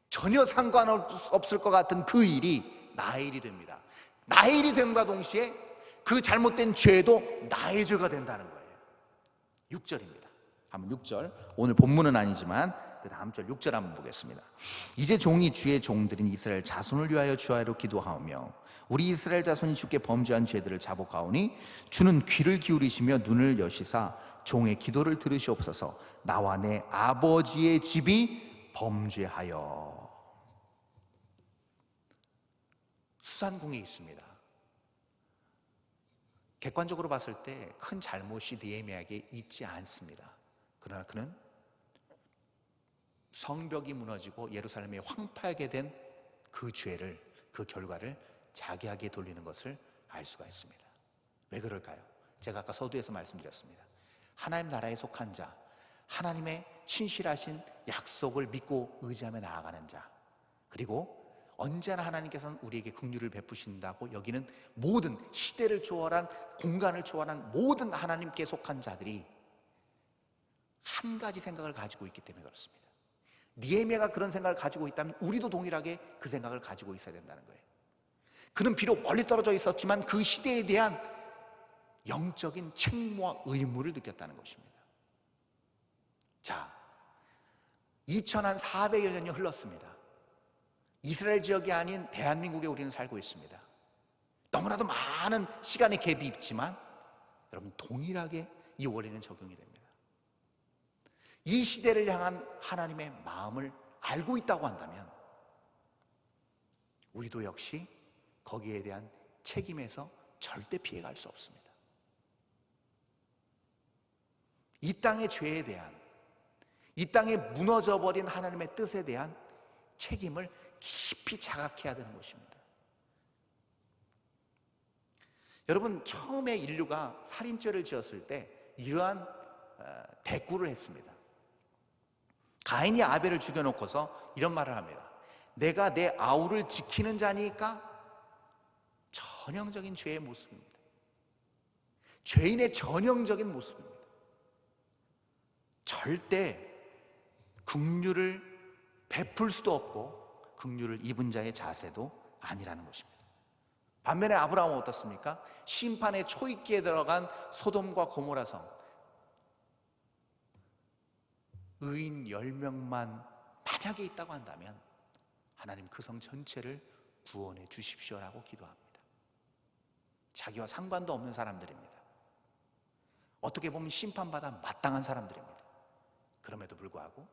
전혀 상관없을 것 같은 그 일이 나의 일이 됩니다. 나의 일이 됨과 동시에 그 잘못된 죄도 나의 죄가 된다는 거예요. 6절입니다. 한번 6절, 오늘 본문은 아니지만 그 다음 절 6절 한번 보겠습니다. 이제 종이 주의 종들인 이스라엘 자손을 위하여 주하로 기도하오며 우리 이스라엘 자손이 주께 범죄한 죄들을 자복하오니 주는 귀를 기울이시며 눈을 여시사 종의 기도를 들으시옵소서. 나와 내 아버지의 집이 범죄하여. 수산궁에 있습니다. 객관적으로 봤을 때 큰 잘못이 느헤미야에게 있지 않습니다. 그러나 그는 성벽이 무너지고 예루살렘이 황폐하게 된 그 죄를, 그 결과를 자기에게 돌리는 것을 알 수가 있습니다. 왜 그럴까요? 제가 아까 서두에서 말씀드렸습니다. 하나님 나라에 속한 자, 하나님의 신실하신 약속을 믿고 의지하며 나아가는 자, 그리고 언제나 하나님께서는 우리에게 긍휼을 베푸신다고 여기는 모든 시대를 초월한, 공간을 초월한 모든 하나님께 속한 자들이 한 가지 생각을 가지고 있기 때문에 그렇습니다. 느헤미야가 그런 생각을 가지고 있다면 우리도 동일하게 그 생각을 가지고 있어야 된다는 거예요. 그는 비록 멀리 떨어져 있었지만 그 시대에 대한 영적인 책무와 의무를 느꼈다는 것입니다. 자, 2400여 년이 흘렀습니다. 이스라엘 지역이 아닌 대한민국에 우리는 살고 있습니다. 너무나도 많은 시간의 갭이 있지만 여러분, 동일하게 이 원리는 적용이 됩니다. 이 시대를 향한 하나님의 마음을 알고 있다고 한다면 우리도 역시 거기에 대한 책임에서 절대 피해갈 수 없습니다. 이 땅의 죄에 대한, 이 땅에 무너져버린 하나님의 뜻에 대한 책임을 깊이 자각해야 되는 것입니다. 여러분, 처음에 인류가 살인죄를 지었을 때 이러한 대꾸를 했습니다. 가인이 아벨을 죽여놓고서 이런 말을 합니다. 내가 내 아우를 지키는 자니까. 전형적인 죄의 모습입니다. 죄인의 전형적인 모습입니다. 절대 긍휼을 베풀 수도 없고 긍휼을 입은 자의 자세도 아니라는 것입니다. 반면에 아브라함은 어떻습니까? 심판의 초입기에 들어간 소돔과 고모라 성, 의인 10명만 만약에 있다고 한다면 하나님 그 성 전체를 구원해 주십시오라고 기도합니다. 자기와 상관도 없는 사람들입니다. 어떻게 보면 심판받아 마땅한 사람들입니다. 그럼에도 불구하고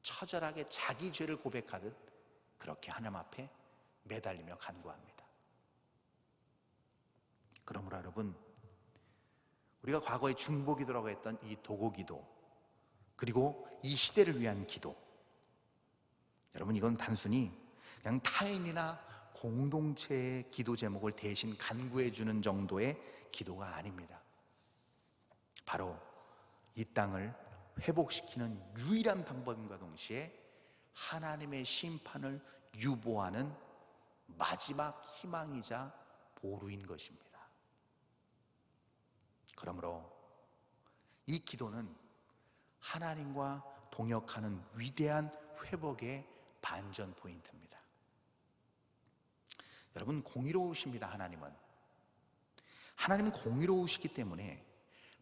처절하게 자기 죄를 고백하듯 그렇게 하나님 앞에 매달리며 간구합니다. 그러므로 여러분, 우리가 과거에 중보기도라고 했던 이 도고기도, 그리고 이 시대를 위한 기도, 여러분, 이건 단순히 그냥 타인이나 공동체의 기도 제목을 대신 간구해 주는 정도의 기도가 아닙니다. 바로 이 땅을 회복시키는 유일한 방법임과 동시에 하나님의 심판을 유보하는 마지막 희망이자 보루인 것입니다. 그러므로 이 기도는 하나님과 동역하는 위대한 회복의 반전 포인트입니다. 여러분, 공의로우십니다. 하나님은 공의로우시기 때문에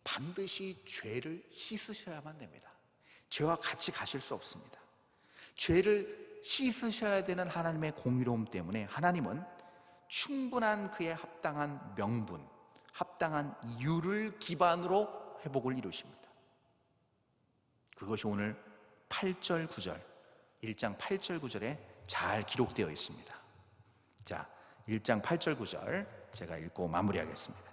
반드시 죄를 씻으셔야만 됩니다. 죄와 같이 가실 수 없습니다. 죄를 씻으셔야 되는 하나님의 공의로움 때문에 하나님은 충분한 그의 합당한 명분, 합당한 이유를 기반으로 회복을 이루십니다. 그것이 오늘 8절 9절 1장 8절 9절에 잘 기록되어 있습니다. 자, 1장 8절 9절 제가 읽고 마무리하겠습니다.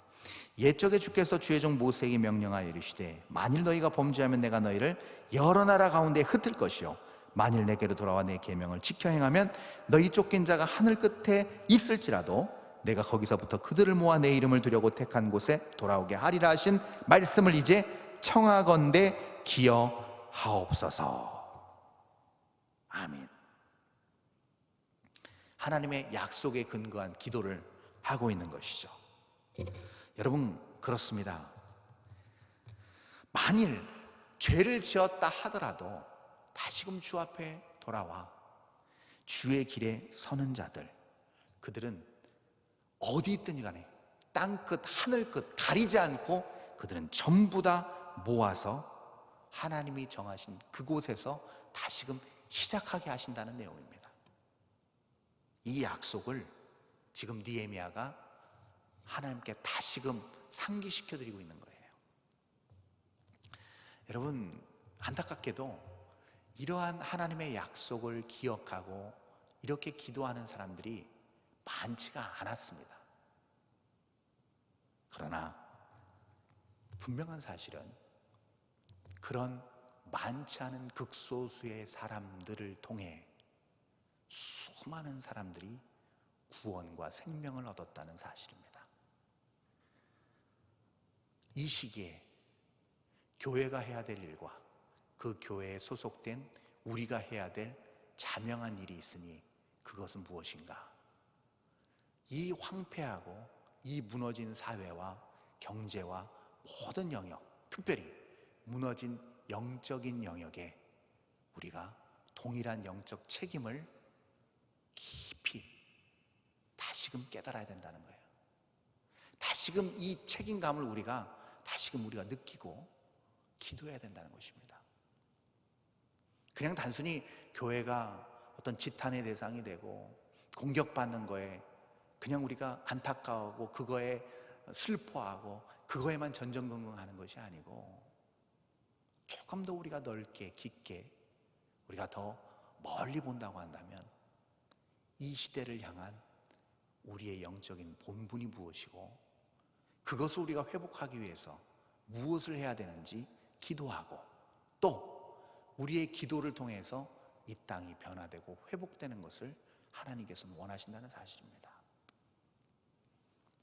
옛적에 주께서 주의 종 모세에게 명령하여 이르시되 만일 너희가 범죄하면 내가 너희를 여러 나라 가운데 흩을 것이요 만일 내게로 돌아와 내 계명을 지켜 행하면 너희 쫓긴 자가 하늘 끝에 있을지라도 내가 거기서부터 그들을 모아 내 이름을 두려고 택한 곳에 돌아오게 하리라 하신 말씀을 이제 청하건대 기여하옵소서. 아멘. 하나님의 약속에 근거한 기도를 하고 있는 것이죠. 여러분, 그렇습니다. 만일 죄를 지었다 하더라도 다시금 주 앞에 돌아와 주의 길에 서는 자들, 그들은 어디 있든지 간에 땅끝 하늘끝 가리지 않고 그들은 전부 다 모아서 하나님이 정하신 그곳에서 다시금 시작하게 하신다는 내용입니다. 이 약속을 지금 느헤미야가 하나님께 다시금 상기시켜 드리고 있는 거예요. 여러분, 안타깝게도 이러한 하나님의 약속을 기억하고 이렇게 기도하는 사람들이 많지가 않았습니다. 그러나 분명한 사실은 그런 많지 않은 극소수의 사람들을 통해 수많은 사람들이 구원과 생명을 얻었다는 사실입니다. 이 시기에 교회가 해야 될 일과 그 교회에 소속된 우리가 해야 될 자명한 일이 있으니 그것은 무엇인가? 이 황폐하고 이 무너진 사회와 경제와 모든 영역, 특별히 무너진 영적인 영역에 우리가 동일한 영적 책임을 깊이 다시금 깨달아야 된다는 거예요. 다시금 이 책임감을 우리가 느끼고 기도해야 된다는 것입니다. 그냥 단순히 교회가 어떤 지탄의 대상이 되고 공격받는 거에 그냥 우리가 안타까워하고 그거에 슬퍼하고 그거에만 전전긍긍하는 것이 아니고 조금 더 우리가 넓게 깊게 우리가 더 멀리 본다고 한다면 이 시대를 향한 우리의 영적인 본분이 무엇이고 그것을 우리가 회복하기 위해서 무엇을 해야 되는지 기도하고 또 우리의 기도를 통해서 이 땅이 변화되고 회복되는 것을 하나님께서는 원하신다는 사실입니다.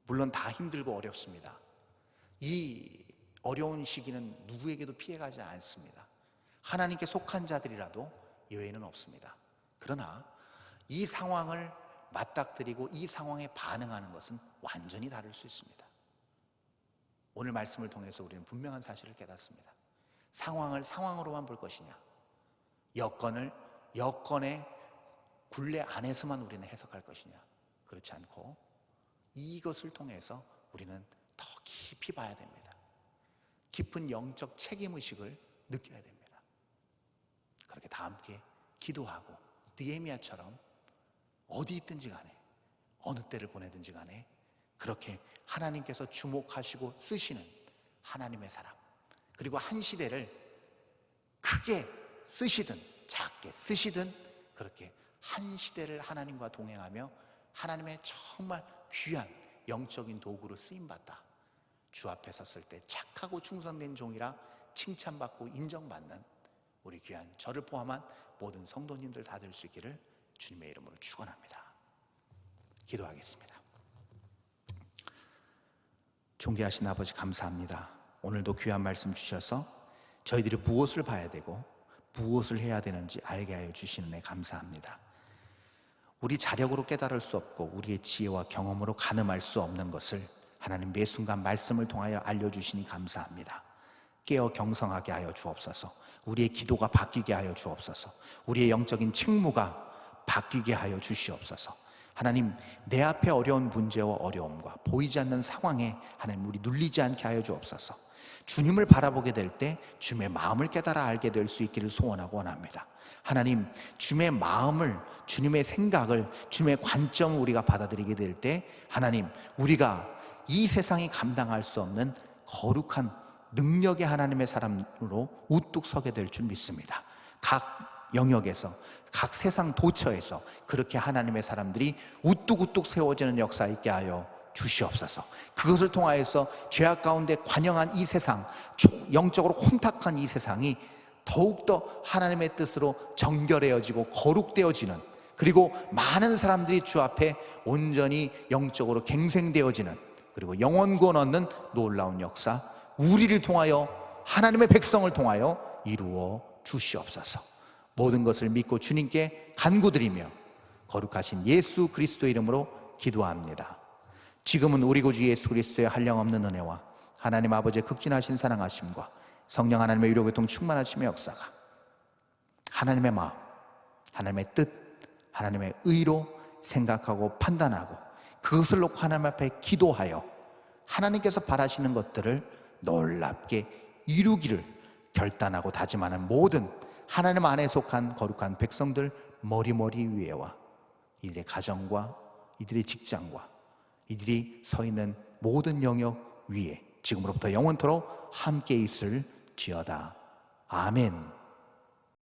물론 다 힘들고 어렵습니다. 이 어려운 시기는 누구에게도 피해가지 않습니다. 하나님께 속한 자들이라도 예외는 없습니다. 그러나 이 상황을 맞닥뜨리고 이 상황에 반응하는 것은 완전히 다를 수 있습니다. 오늘 말씀을 통해서 우리는 분명한 사실을 깨닫습니다. 상황을 상황으로만 볼 것이냐, 여건을 여건의 굴레 안에서만 우리는 해석할 것이냐, 그렇지 않고 이것을 통해서 우리는 더 깊이 봐야 됩니다. 깊은 영적 책임의식을 느껴야 됩니다. 그렇게 다 함께 기도하고 느헤미야처럼 어디 있든지 간에 어느 때를 보내든지 간에 그렇게 하나님께서 주목하시고 쓰시는 하나님의 사람, 그리고 한 시대를 크게 쓰시든 작게 쓰시든 그렇게 한 시대를 하나님과 동행하며 하나님의 정말 귀한 영적인 도구로 쓰임받다 주 앞에 섰을 때 착하고 충성된 종이라 칭찬받고 인정받는 우리 귀한 저를 포함한 모든 성도님들 다 될 수 있기를 주님의 이름으로 축원합니다. 기도하겠습니다. 존귀하신 아버지 감사합니다. 오늘도 귀한 말씀 주셔서 저희들이 무엇을 봐야 되고 무엇을 해야 되는지 알게 하여 주시는 애 감사합니다. 우리 자력으로 깨달을 수 없고 우리의 지혜와 경험으로 가늠할 수 없는 것을 하나님 매 순간 말씀을 통하여 알려주시니 감사합니다. 깨어 경성하게 하여 주옵소서. 우리의 기도가 바뀌게 하여 주옵소서. 우리의 영적인 책무가 바뀌게 하여 주시옵소서. 하나님, 내 앞에 어려운 문제와 어려움과 보이지 않는 상황에 하나님 우리 눌리지 않게 하여 주옵소서. 주님을 바라보게 될 때 주님의 마음을 깨달아 알게 될 수 있기를 소원하고 원합니다. 하나님, 주님의 마음을, 주님의 생각을, 주님의 관점을 우리가 받아들이게 될 때 하나님, 우리가 이 세상이 감당할 수 없는 거룩한 능력의 하나님의 사람으로 우뚝 서게 될 줄 믿습니다. 각 영역에서, 각 세상 도처에서 그렇게 하나님의 사람들이 우뚝우뚝 세워지는 역사 있게 하여 주시옵소서. 그것을 통하여서 죄악 가운데 관영한 이 세상, 영적으로 혼탁한 이 세상이 더욱더 하나님의 뜻으로 정결해지고 거룩되어지는, 그리고 많은 사람들이 주 앞에 온전히 영적으로 갱생되어지는, 그리고 영원 구원 얻는 놀라운 역사 우리를 통하여, 하나님의 백성을 통하여 이루어 주시옵소서. 모든 것을 믿고 주님께 간구드리며 거룩하신 예수 그리스도의 이름으로 기도합니다. 지금은 우리 구주 예수 그리스도의 한량없는 은혜와 하나님 아버지의 극진하신 사랑하심과 성령 하나님의 위로교통 충만하심의 역사가 하나님의 마음, 하나님의 뜻, 하나님의 의로 생각하고 판단하고 그것을 놓고 하나님 앞에 기도하여 하나님께서 바라시는 것들을 놀랍게 이루기를 결단하고 다짐하는 모든 하나님 안에 속한 거룩한 백성들 머리머리 위에와 이들의 가정과 이들의 직장과 이들이 서 있는 모든 영역 위에 지금으로부터 영원토록 함께 있을지어다. 아멘.